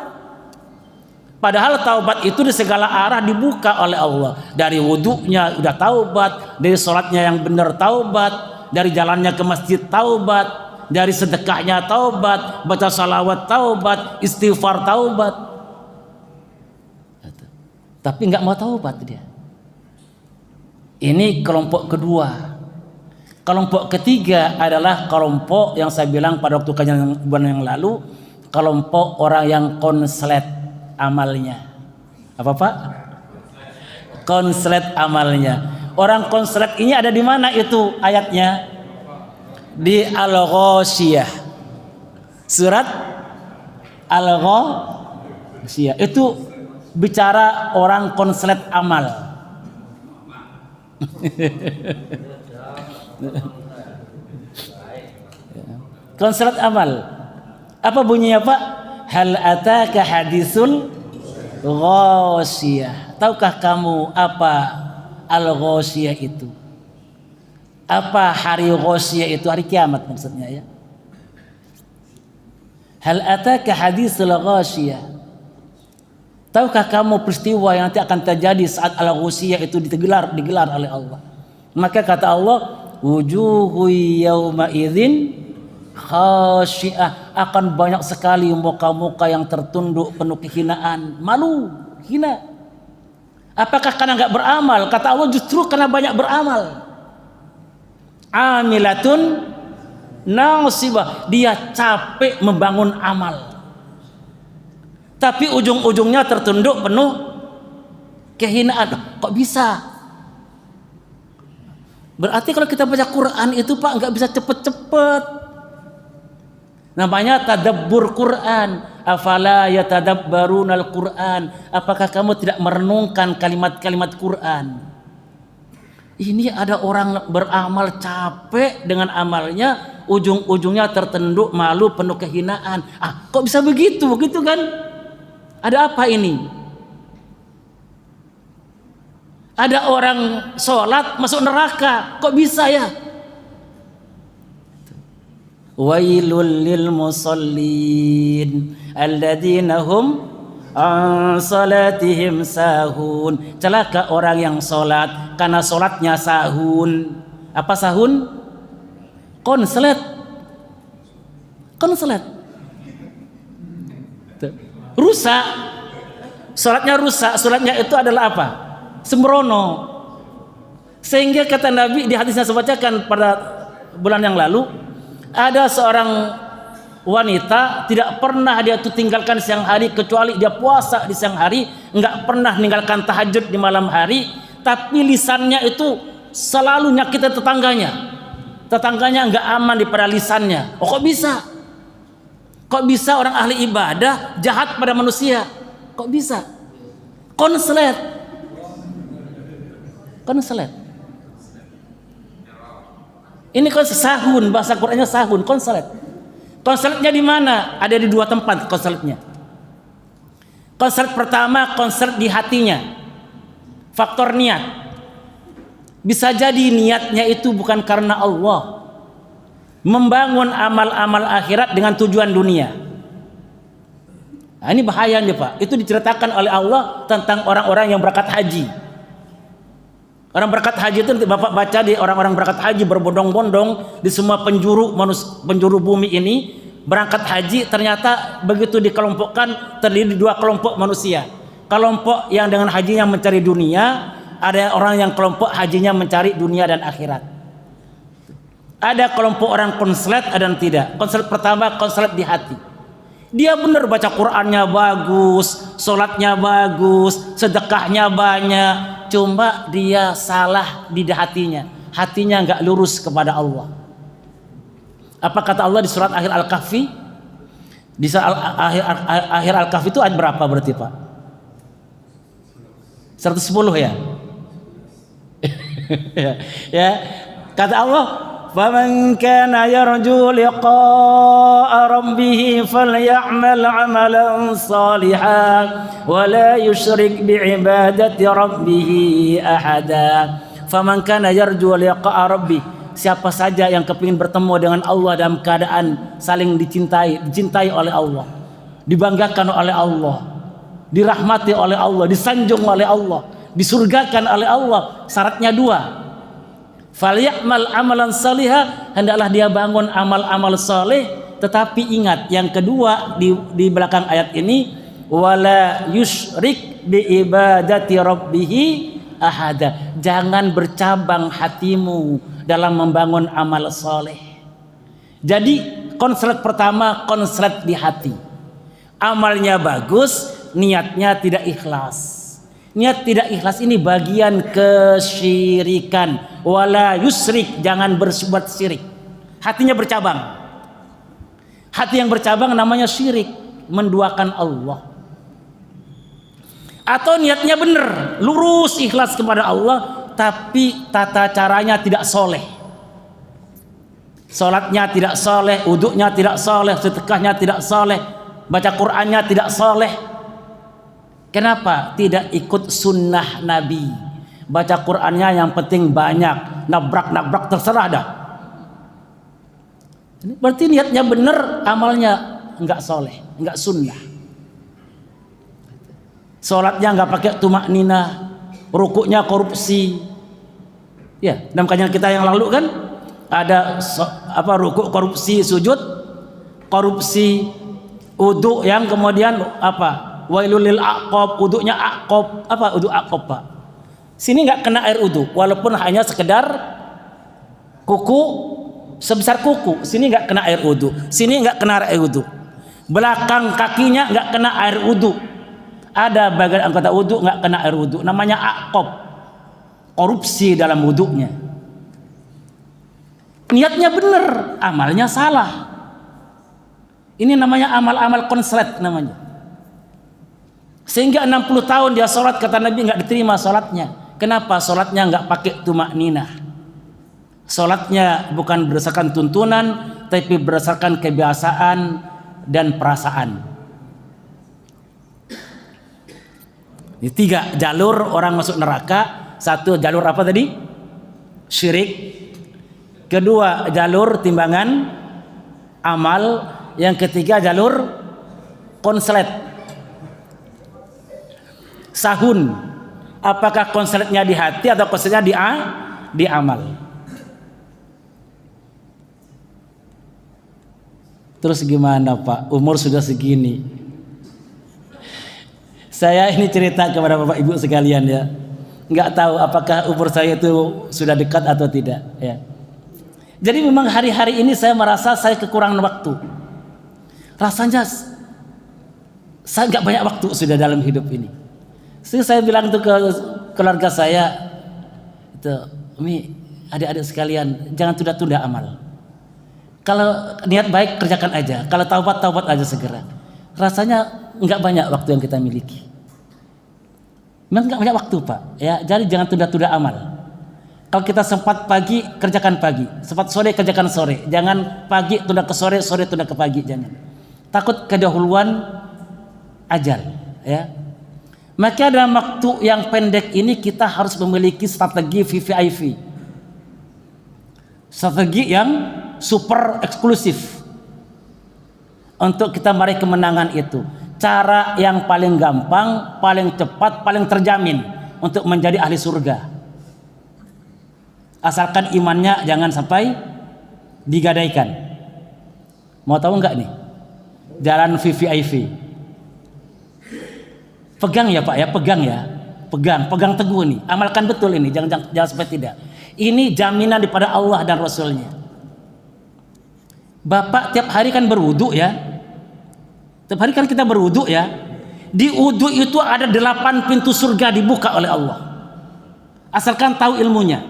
Padahal taubat itu di segala arah dibuka oleh Allah. Dari wudunya udah taubat, dari sholatnya yang benar taubat, dari jalannya ke masjid taubat, dari sedekahnya taubat, baca salawat taubat, istighfar taubat. Tapi nggak mau taubat dia. Ini kelompok kedua. Kelompok ketiga adalah kelompok yang saya bilang pada waktu kajian bulan yang lalu, kelompok orang yang konslet amalnya. Apa Pak? Konslet amalnya. Orang konslet ini ada di mana itu ayatnya? Di Al-Ghasyiyah, surat Sia itu bicara orang konslet amal. Konslet amal. Apa bunyinya Pak? Hal ataka hadisul ghasyiyah. Tahukah kamu apa al-ghasyiyah itu? Apa hari ghasyiyah itu? Hari kiamat maksudnya ya. Hal ataka hadisul ghasyiyah. Tahukah kamu peristiwa yang nanti akan terjadi saat al-ghasyiyah itu digelar oleh Allah? Maka kata Allah, wujuhu yauma idzin khasyiah, akan banyak sekali muka-muka yang tertunduk penuh kehinaan, malu, hina. Apakah karena enggak beramal? Kata Allah, justru karena banyak beramal. Amilatun nasibah, dia capek membangun amal, tapi ujung-ujungnya tertunduk penuh kehinaan. Kok bisa? Berarti kalau kita baca Quran itu Pak nggak bisa cepet-cepet. Namanya tadabbur Quran. Afala yatadabbarunal Quran. Apakah kamu tidak merenungkan kalimat-kalimat Quran? Ini ada orang beramal capek dengan amalnya, ujung-ujungnya tertunduk malu penuh kehinaan. Kok bisa begitu? Begitu kan? Ada apa ini? Ada orang sholat masuk neraka. Kok bisa ya? Wailul lil musallin alladzina hum an salatihim sahun. Celaka orang yang sholat karena sholatnya sahun. Apa sahun? Konslet. Rusak. Sholatnya rusak. Sholatnya itu adalah apa? Sembrono. Sehingga kata Nabi di hadis yang saya bacakan pada bulan yang lalu, ada seorang wanita tidak pernah dia tuh tinggalkan siang hari kecuali dia puasa di siang hari, enggak pernah meninggalkan tahajud di malam hari, tapi lisannya itu selalu nyakiti tetangganya enggak aman daripada lisannya. Kok bisa? Kok bisa orang ahli ibadah jahat pada manusia? Kok bisa? Konslet. Ini sahun, bahasa Qur'annya sahun, konslet. Konsletnya di mana? Ada di dua tempat konsletnya. Konslet pertama, konslet di hatinya. Faktor niat. Bisa jadi niatnya itu bukan karena Allah. Membangun amal-amal akhirat dengan tujuan dunia. Nah, ini bahayanya Pak. Itu diceritakan oleh Allah tentang orang-orang yang berangkat haji. Orang berangkat haji itu Bapak baca di orang-orang berangkat haji berbondong-bondong di semua penjuru bumi ini berangkat haji, ternyata begitu dikelompokkan terdiri dua kelompok manusia. Kelompok yang dengan hajinya mencari dunia, ada orang yang kelompok hajinya mencari dunia dan akhirat. Ada kelompok orang konslet, ada yang tidak. Konslet pertama konslet di hati. Dia benar baca Qur'annya bagus, sholatnya bagus, sedekahnya banyak, cuma dia salah di hatinya. Hatinya enggak lurus kepada Allah. Apa kata Allah di surat akhir Al-Kahfi? Di akhir Al-Kahfi itu ayat berapa berarti Pak? 110 ya? Ya, kata Allah, فَمَنْ كَانَ يَرْجُو لِقَاءَ رَبِّهِ فَلْيَعْمَلْ عَمَلًا صَالِحًا وَلَا يُشْرِكْ بِعِبَادَةِ رَبِّهِ أَحَدًا. فَمَنْ كَانَ يَرْجُو لِقَاءَ رَبِّهِ, siapa saja yang kepingin bertemu dengan Allah dalam keadaan saling dicintai oleh Allah, dibanggakan oleh Allah, dirahmati oleh Allah, disanjung oleh Allah, disurgakan oleh Allah, syaratnya dua. Falyamal amalan salihah, hendaklah dia bangun amal-amal saleh. Tetapi ingat yang kedua di belakang ayat ini, wala yusyrik bi ibadati rabbih ahada. Jangan bercabang hatimu dalam membangun amal saleh. Jadi konslet pertama konslet di hati. Amalnya bagus, niatnya tidak ikhlas. Niat tidak ikhlas ini bagian kesyirikan. Wala yusrik, jangan berbuat syirik. Hatinya bercabang. Hati yang bercabang namanya syirik, menduakan Allah. Atau niatnya benar, lurus ikhlas kepada Allah, tapi tata caranya tidak soleh. Salatnya tidak soleh, wuduknya tidak soleh, sedekahnya tidak soleh, baca Qur'annya tidak soleh. Kenapa? Tidak ikut sunnah Nabi. Baca Qur'annya yang penting banyak, nabrak terserah dah. Berarti niatnya benar, amalnya enggak soleh, enggak sunnah. Salatnya enggak pakai tumak nina, rukuknya korupsi. Ya, dalam kajian kita yang lalu kan ada rukuk korupsi, sujud korupsi, wudu yang kemudian wailul lil aqab, wudunya aqab. Apa wudu aqab, Pak? Sini enggak kena air wudu, walaupun hanya sekedar kuku sebesar kuku. Sini enggak kena air wudu, sini enggak kena air wudu. Belakang kakinya enggak kena air wudu. Ada bagian anggota wudu enggak kena air wudu, namanya aqab. Korupsi dalam wudunya. Niatnya benar, amalnya salah. Ini namanya amal-amal konslet namanya. Sehingga 60 tahun dia sholat, kata Nabi enggak diterima sholatnya. Kenapa? Sholatnya enggak pakai tumak ninah. Sholatnya bukan berdasarkan tuntunan, tapi berdasarkan kebiasaan dan perasaan. Ini 3 jalur orang masuk neraka. 1 jalur apa tadi? Syirik. 2 jalur timbangan amal. Yang 3 jalur konslet. Sahun. Apakah konsletnya di hati atau konsletnya di amal? Terus gimana, Pak? Umur sudah segini. Saya ini cerita kepada Bapak Ibu sekalian ya. Nggak tahu apakah umur saya itu sudah dekat atau tidak ya. Jadi memang hari-hari ini saya merasa saya kekurangan waktu. Rasanya saya nggak banyak waktu sudah dalam hidup ini. Jadi saya bilang tuh ke keluarga saya, itu, Umi, adik-adik sekalian, jangan tunda-tunda amal. Kalau niat baik kerjakan aja. Kalau taubat aja segera. Rasanya nggak banyak waktu yang kita miliki. Memang nggak banyak waktu, Pak. Ya, jadi jangan tunda-tunda amal. Kalau kita sempat pagi, kerjakan pagi. Sempat sore, kerjakan sore. Jangan pagi tunda ke sore, sore tunda ke pagi. Jangan. Takut kedahuluan ajal. Ya. Maka dalam waktu yang pendek ini kita harus memiliki strategi VVIP. Strategi yang super eksklusif untuk kita meraih kemenangan itu. Cara yang paling gampang, paling cepat, paling terjamin untuk menjadi ahli surga. Asalkan imannya jangan sampai digadaikan. Mau tahu nggak nih? Jalan VVIP. Pegang ya Pak ya, pegang ya. Pegang teguh nih. Amalkan betul ini, jangan sampai tidak. Ini jaminan daripada Allah dan Rasulnya. Bapak tiap hari kan berwudu ya. Tiap hari kan kita berwudu ya. Di wudu itu ada 8 pintu surga dibuka oleh Allah. Asalkan tahu ilmunya.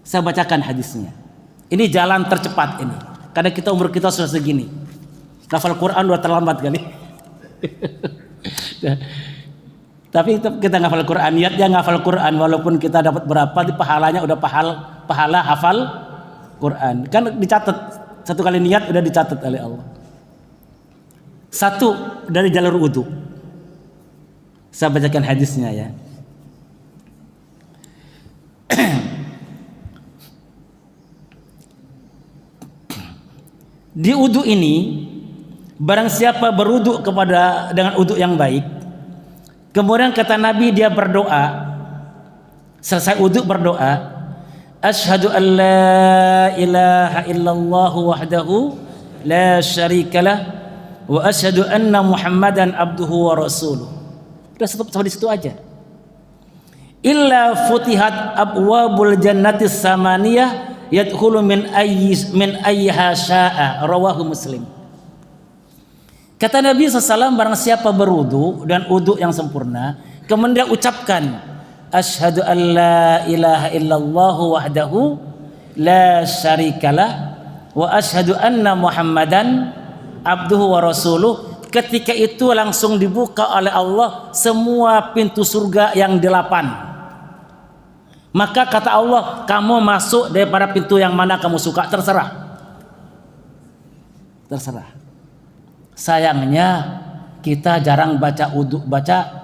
Saya bacakan hadisnya. Ini jalan tercepat ini. Karena umur kita sudah segini. Hafal Quran udah terlambat kali. Tapi kita ngafal Quran, niatnya ngafal Quran walaupun kita dapat berapa di pahalanya udah pahala hafal Quran. Kan dicatat, 1 kali niat udah dicatat oleh Allah. 1 dari jalur wudu. Saya bacakan hadisnya ya. Di wudu ini, barang siapa berwudu dengan wudu yang baik, kemudian kata Nabi dia berdoa, selesai wudu berdoa, asyhadu an la ilaha illallah wahdahu la syarikalah wa asyhadu anna Muhammadan abduhu wa rasuluh. Udah sampai di situ aja. Illa futihat abwabul jannatis samaniyah yadkhulu min ayyiha syaa, rawahu Muslim. Kata Nabi SAW, barang siapa berwudu dan wudu yang sempurna, kemudian dia ucapkan asyhadu an la ilaha illallah wahdahu la syarikalah wa asyhadu anna Muhammadan abduhu wa rasuluh, ketika itu langsung dibuka oleh Allah semua pintu surga yang 8. Maka kata Allah, kamu masuk daripada pintu yang mana kamu suka, terserah. Terserah. Sayangnya kita jarang baca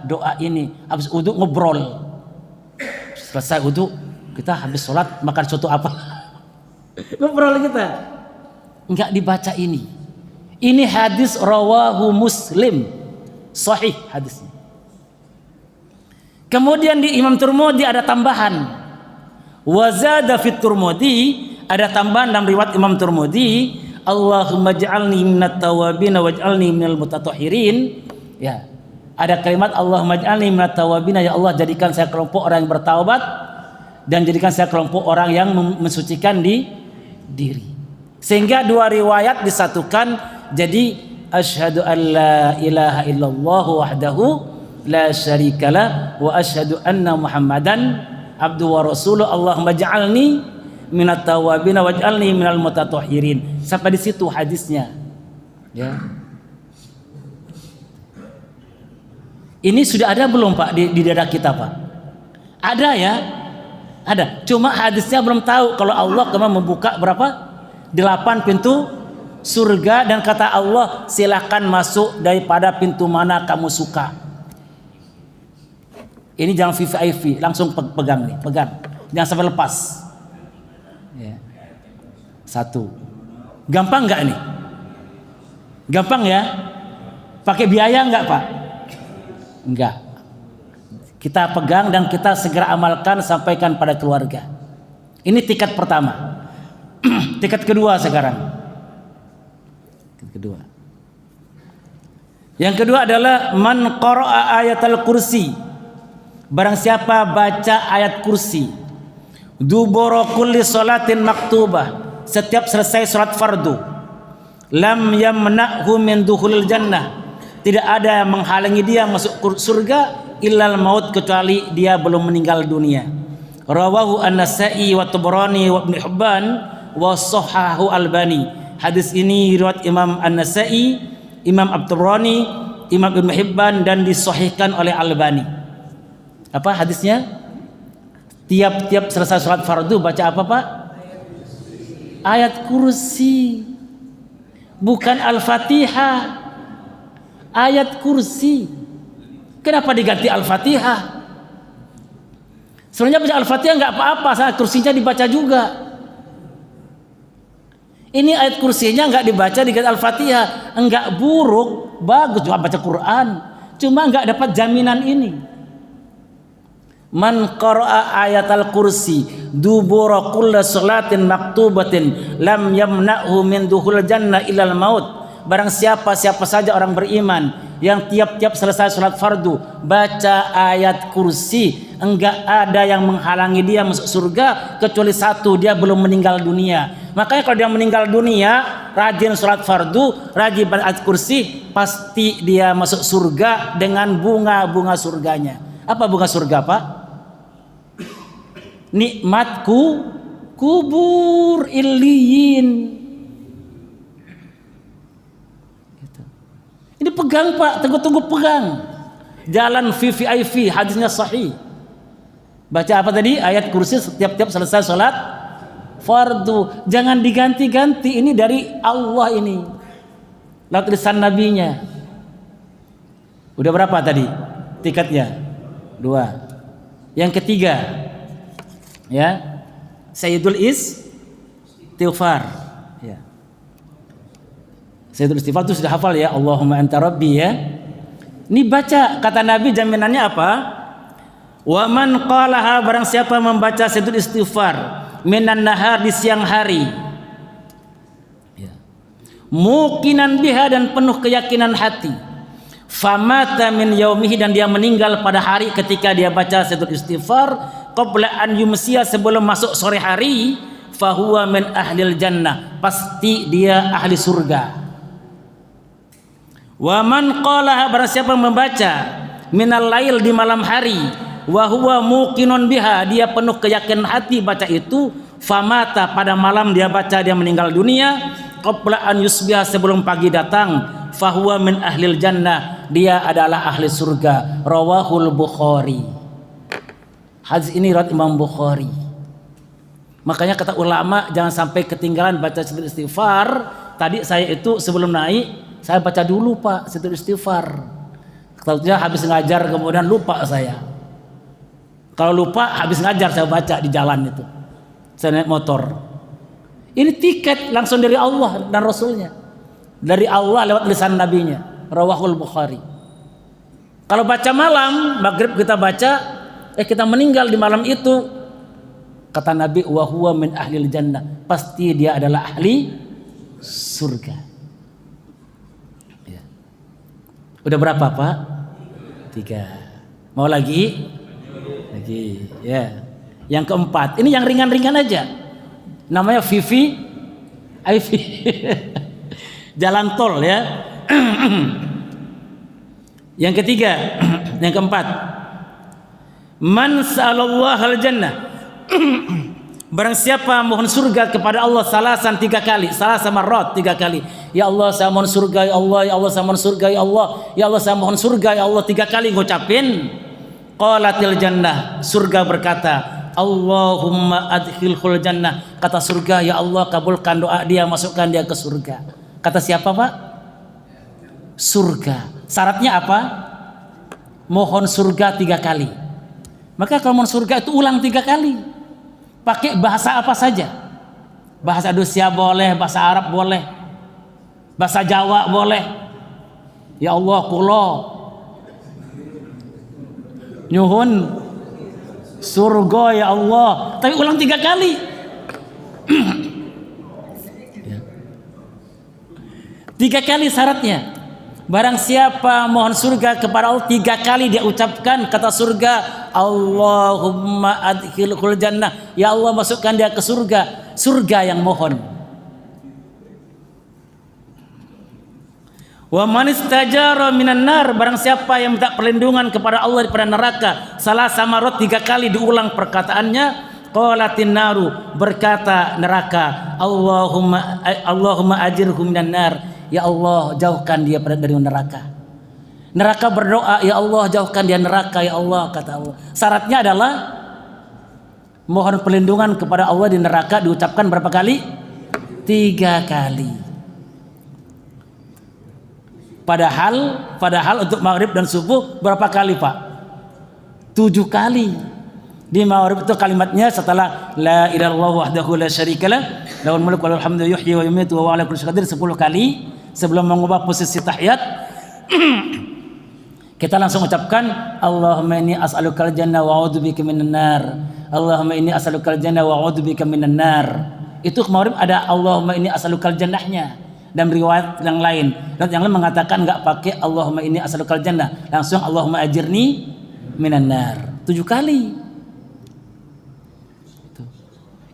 doa ini. Habis wudu ngobrol. Selesai wudu, kita habis sholat makan soto apa? Ngobrol kita. Enggak dibaca ini. Ini hadis rawahu Muslim. Sahih hadisnya. Kemudian di Imam Tirmidzi ada tambahan. Wazada fit Tirmidzi, ada tambahan dalam riwayat Imam Tirmidzi, Allahumma ij'alni minat tawabin waj'alni minal mutatahhirin. Ya. Ada kalimat Allahumma ij'alni minat tawabin, ya Allah jadikan saya kelompok orang yang bertaubat dan jadikan saya kelompok orang yang mensucikan diri. Sehingga dua riwayat disatukan jadi asyhadu an la ilaha illallah wahdahu la syarikalah wa asyhadu anna Muhammadan abdu wa rasuluh. Allahumma ja'alni minat tawabin waj'alni minal mutatahhirin. Sampai di situ hadisnya. Ya. Ini sudah ada belum Pak di dada kita Pak? Ada ya? Ada. Cuma hadisnya belum tahu kalau Allah kemarin membuka berapa? 8 pintu surga dan kata Allah silakan masuk daripada pintu mana kamu suka. Ini jangan VVIP, langsung pegang nih, pegang. Jangan sampai lepas. Ya. 1. Gampang nggak nih? Gampang ya? Pakai biaya nggak Pak? Enggak. Kita pegang dan kita segera amalkan, sampaikan pada keluarga. Ini tingkat pertama. Tingkat kedua sekarang. Tingkat kedua. Yang kedua adalah man qara'a ayatal kursi. Barang siapa baca ayat kursi, dubura kulli salatin maktubah, setiap selesai salat fardu, lam yamna'hu min dukhulil jannah, tidak ada yang menghalangi dia masuk surga illal maut, kecuali dia belum meninggal dunia. Rawahu An-Nasa'i wa Tabrani wa Ibnu Hibban wa Shahhahu Albani. Hadis ini riwayat Imam An-Nasa'i, Imam At-Tabrani, Imam Ibnu Hibban dan disahihkan oleh Albani. Apa hadisnya? Tiap-tiap selesai sholat fardu baca apa Pak? Ayat kursi. Bukan Al-Fatihah. Ayat kursi. Kenapa diganti Al-Fatihah? Sebenarnya baca Al-Fatihah nggak apa-apa, saat kursinya dibaca juga. Ini ayat kursinya nggak dibaca diganti Al-Fatihah, enggak buruk, bagus juga baca Quran. Cuma nggak dapat jaminan ini. Man qara'a ayatal kursi dubura kulli salatin maktubatin lam yamna'hu min dukhul jannah ilal maut. Barang siapa saja orang beriman yang tiap-tiap selesai salat fardu baca ayat kursi, enggak ada yang menghalangi dia masuk surga kecuali satu, dia belum meninggal dunia. Makanya kalau dia meninggal dunia rajin salat fardu, rajin baca ayat kursi, pasti dia masuk surga dengan bunga-bunga surganya. Apa bunga surga Pak? Nikmatku kubur illiyin. Ini pegang Pak, tunggu pegang. Jalan VVIP, hadisnya sahih. Baca apa tadi? Ayat kursi setiap selesai sholat fardu. Jangan diganti-ganti, ini dari Allah ini. Lalu lisan nabinya. Udah berapa tadi tiketnya? 2. Yang ketiga, ya, Sayyidul Istighfar. Ya. Sayyidul Istighfar itu sudah hafal ya, Allahumma anta rabbi ya. Ini baca, kata Nabi jaminannya apa? Wa man qalaha, barang siapa membaca Sayyidul Istighfar minan nahar, di siang hari, ya, muqinan biha, dan penuh keyakinan hati, famata min yaumihi, dan dia meninggal pada hari ketika dia baca Sayyidul Istighfar, qabla an yumsiya, sebelum masuk sore hari, fahuwa min ahlil jannah, pasti dia ahli surga. Wa man qalaha, barang siapa membaca minal lail, di malam hari, wa huwa muqinun biha, dia penuh keyakinan hati baca itu, famata, pada malam dia baca dia meninggal dunia, qabla an yusbiha, sebelum pagi datang, fahuwa min ahlil jannah, dia adalah ahli surga. Rawahul Bukhari. Hadis ini riwayat Imam Bukhari. Makanya kata ulama jangan sampai ketinggalan baca situl istighfar. Tadi saya itu sebelum naik saya baca dulu Pak situl istighfar. Takutnya habis ngajar kemudian lupa saya. Kalau lupa habis ngajar saya baca di jalan itu. Saya naik motor. Ini tiket langsung dari Allah dan Rasulnya. Dari Allah lewat lisan nabinya. Rawahul Bukhari. Kalau baca malam, maghrib kita baca, kita meninggal di malam itu, kata Nabi, wa huwa min ahlil jannah, pasti dia adalah ahli surga. Ya. Udah berapa Pak? 3. Mau lagi? Lagi. Ya. Yang keempat, ini yang ringan-ringan aja. Namanya IV jalan tol ya. Yang ketiga, yang keempat, man sa'alallahu al-jannah, barang siapa mohon surga kepada Allah salasan 3 kali, salasa marrat 3 kali. Ya Allah saya mohon surga, ya Allah, ya Allah saya mohon surga, ya Allah, ya Allah saya mohon surga, ya Allah, 3 kali ngucapin. Qalatil jannah, surga berkata, Allahumma adkhilhul jannah, kata surga, ya Allah kabulkan doa dia, masukkan dia ke surga. Kata siapa Pak? Surga. Syaratnya apa? Mohon surga 3 kali. Maka kalau mohon surga itu ulang 3 kali. Pakai bahasa apa saja. Bahasa Indonesia boleh, bahasa Arab boleh, bahasa Jawa boleh. Ya Allah kula nyuhun surga ya Allah, tapi ulang 3 kali. 3 kali syaratnya. Barang siapa mohon surga kepada Allah 3 kali dia ucapkan kata surga, Allahumma adkhilhul jannah, ya Allah masukkan dia ke surga. Surga yang mohon. Wa man istajara minan nar, barang siapa yang minta perlindungan kepada Allah daripada neraka, salah samarot 3 kali diulang perkataannya, qalatin naru, berkata neraka, Allahumma ajirhum minan nar, ya Allah jauhkan dia dari neraka. Neraka berdoa, ya Allah jauhkan dia neraka, ya Allah, kata Allah. Syaratnya adalah mohon perlindungan kepada Allah di neraka diucapkan berapa kali? 3 kali. Padahal untuk maghrib dan subuh berapa kali Pak? 7 kali. Di maghrib itu kalimatnya setelah la ilaha illallah wahdahu la syarikalah lahul mulku wa lahul hamdu yuhyi wa yumiitu wa huwa ala kulli syai'in qadir 10 kali sebelum mengubah posisi tahiyat. Kita langsung ucapkan Allahumma inni as'alukal jannah wa a'udzubika minan nar. Allahumma inni as'alukal jannah wa a'udzubika minan nar. Itu maghrib ada Allahumma inni as'alukal jannahnya. Dan riwayat yang lain mengatakan enggak pakai Allahumma inni as'alukal jannah, langsung Allahumma ajirni minan nar. 7 kali.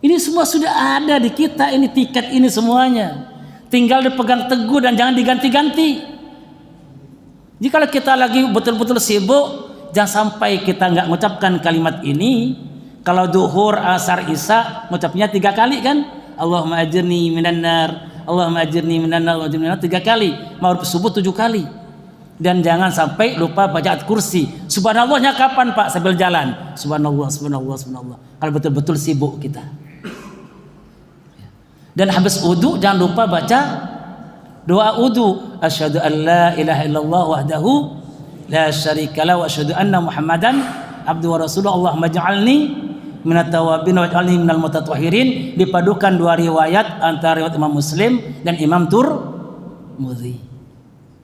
Ini semua sudah ada di kita, ini tiket ini semuanya. Tinggal dipegang teguh dan jangan diganti-ganti. Jika kita lagi betul-betul sibuk, jangan sampai kita nggak mengucapkan kalimat ini. Kalau duhur, asar, isya, mengucapnya 3 kali kan? Allahumma ajirni minan nar, Allahumma ajirni minan nar, 3 kali. Maghrib subuh 7 kali. Dan jangan sampai lupa baca ayat kursi. Subhanallahnya kapan Pak? Sambil jalan. Subhanallah, subhanallah, subhanallah. Kalau betul-betul sibuk kita. Dan habis wudu jangan lupa baca doa wudu. Asyhadu an la ilaha illallah wahdahu la syarikalah wa asyhadu anna Muhammadan abduhu wa rasuluh. Allahumma ij'alni minat tawabin wa ij'alni minal mutatahhirin. Dipadukan 2 riwayat antara riwayat Imam Muslim dan Imam Turmudzi.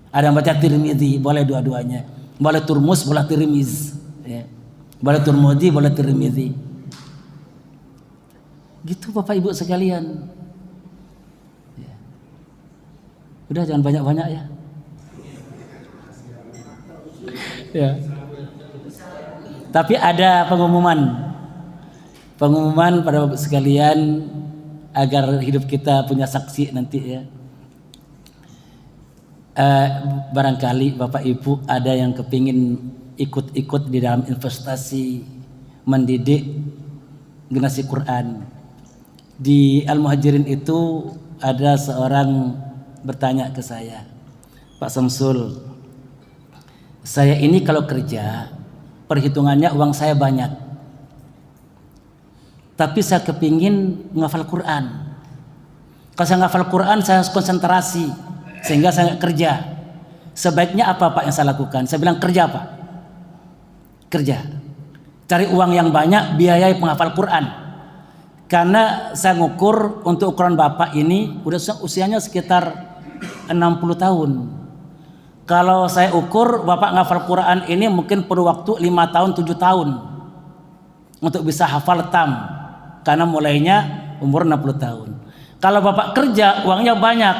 Ada yang baca Tirmidzi, boleh dua-duanya. Boleh Turmus, boleh Tirmiz. Ya. Boleh Turmudzi, boleh Tirmidzi. Gitu Bapak Ibu sekalian. Ya. Udah jangan banyak-banyak ya. Ya. Tapi ada pengumuman pada Bapak sekalian agar hidup kita punya saksi nanti ya. Barangkali Bapak Ibu ada yang kepingin ikut-ikut di dalam investasi mendidik generasi Quran. Di Al-Muhajirin itu ada seorang bertanya ke saya, Pak Samsul, saya ini kalau kerja perhitungannya uang saya banyak, tapi saya kepingin menghafal Quran. Kalau saya menghafal Quran saya harus konsentrasi sehingga saya nggak kerja. Sebaiknya apa Pak yang saya lakukan? Saya bilang kerja Pak, kerja, cari uang yang banyak, biayai penghafal Quran. Karena saya ngukur untuk ukuran Bapak ini udah usianya sekitar 60 tahun. Kalau saya ukur Bapak ngafal Quran ini mungkin perlu waktu 5 tahun 7 tahun untuk bisa hafal tam, karena mulainya umur 60 tahun. Kalau Bapak kerja uangnya banyak,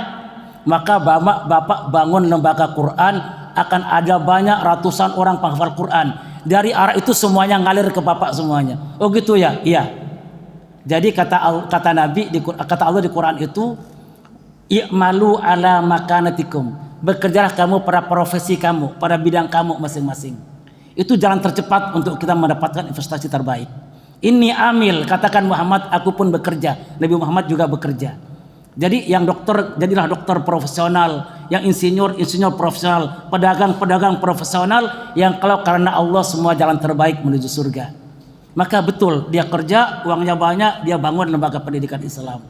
maka Bapak bangun lembaga Quran, akan ada banyak ratusan orang penghafal Quran. Dari arah itu semuanya ngalir ke Bapak semuanya. Oh gitu ya? Iya. Jadi kata Nabi, kata Allah di Quran itu, i'malu ala makanatikum, bekerjalah kamu pada profesi kamu, pada bidang kamu masing-masing. Itu jalan tercepat untuk kita mendapatkan investasi terbaik. Ini amil, katakan Muhammad, aku pun bekerja. Nabi Muhammad juga bekerja. Jadi yang dokter, jadilah dokter profesional, yang insinyur profesional, pedagang profesional, yang kalau karena Allah semua jalan terbaik menuju surga. Maka betul dia kerja, uangnya banyak, dia bangun lembaga pendidikan Islam.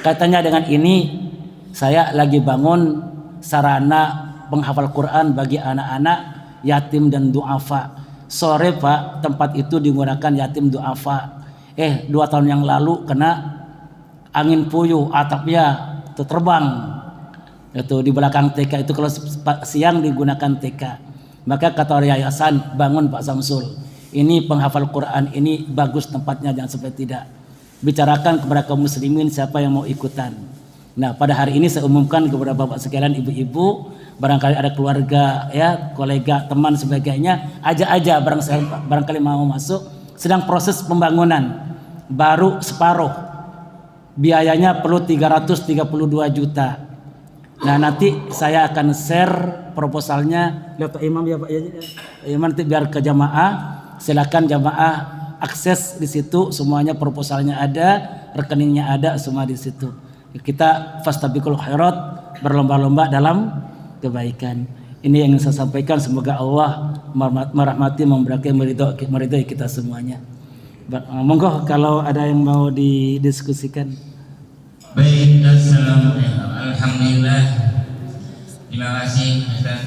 Katanya dengan ini saya lagi bangun sarana penghafal Quran bagi anak-anak yatim dan duafa. Sore Pak, tempat itu digunakan yatim duafa. 2 tahun yang lalu kena angin puyuh, atapnya terbang. Itu di belakang TK itu, kalau siang digunakan TK. Maka kata yayasan, bangun Pak Samsul, ini penghafal Quran ini bagus tempatnya, jangan sampai tidak. Bicarakan kepada kaum muslimin siapa yang mau ikutan. Nah, pada hari ini saya umumkan kepada Bapak sekalian, ibu-ibu, barangkali ada keluarga, ya, kolega, teman sebagainya, ajak aja barangkali mau masuk. Sedang proses pembangunan, baru separuh. Biayanya perlu 332 juta. Nah, nanti saya akan share proposalnya lewat Pak Imam ya Pak ya. Imam nanti biar ke jamaah. Silakan jamaah akses di situ, semuanya proposalnya ada, rekeningnya ada, semua di situ. Kita fastabiqul khairat, berlomba-lomba dalam kebaikan. Ini yang saya sampaikan, semoga Allah merahmati, memberkahi, meridai kita semuanya. Monggo kalau ada yang mau didiskusikan. Baik, assalamualaikum. Alhamdulillah. Terima kasih Ustaz.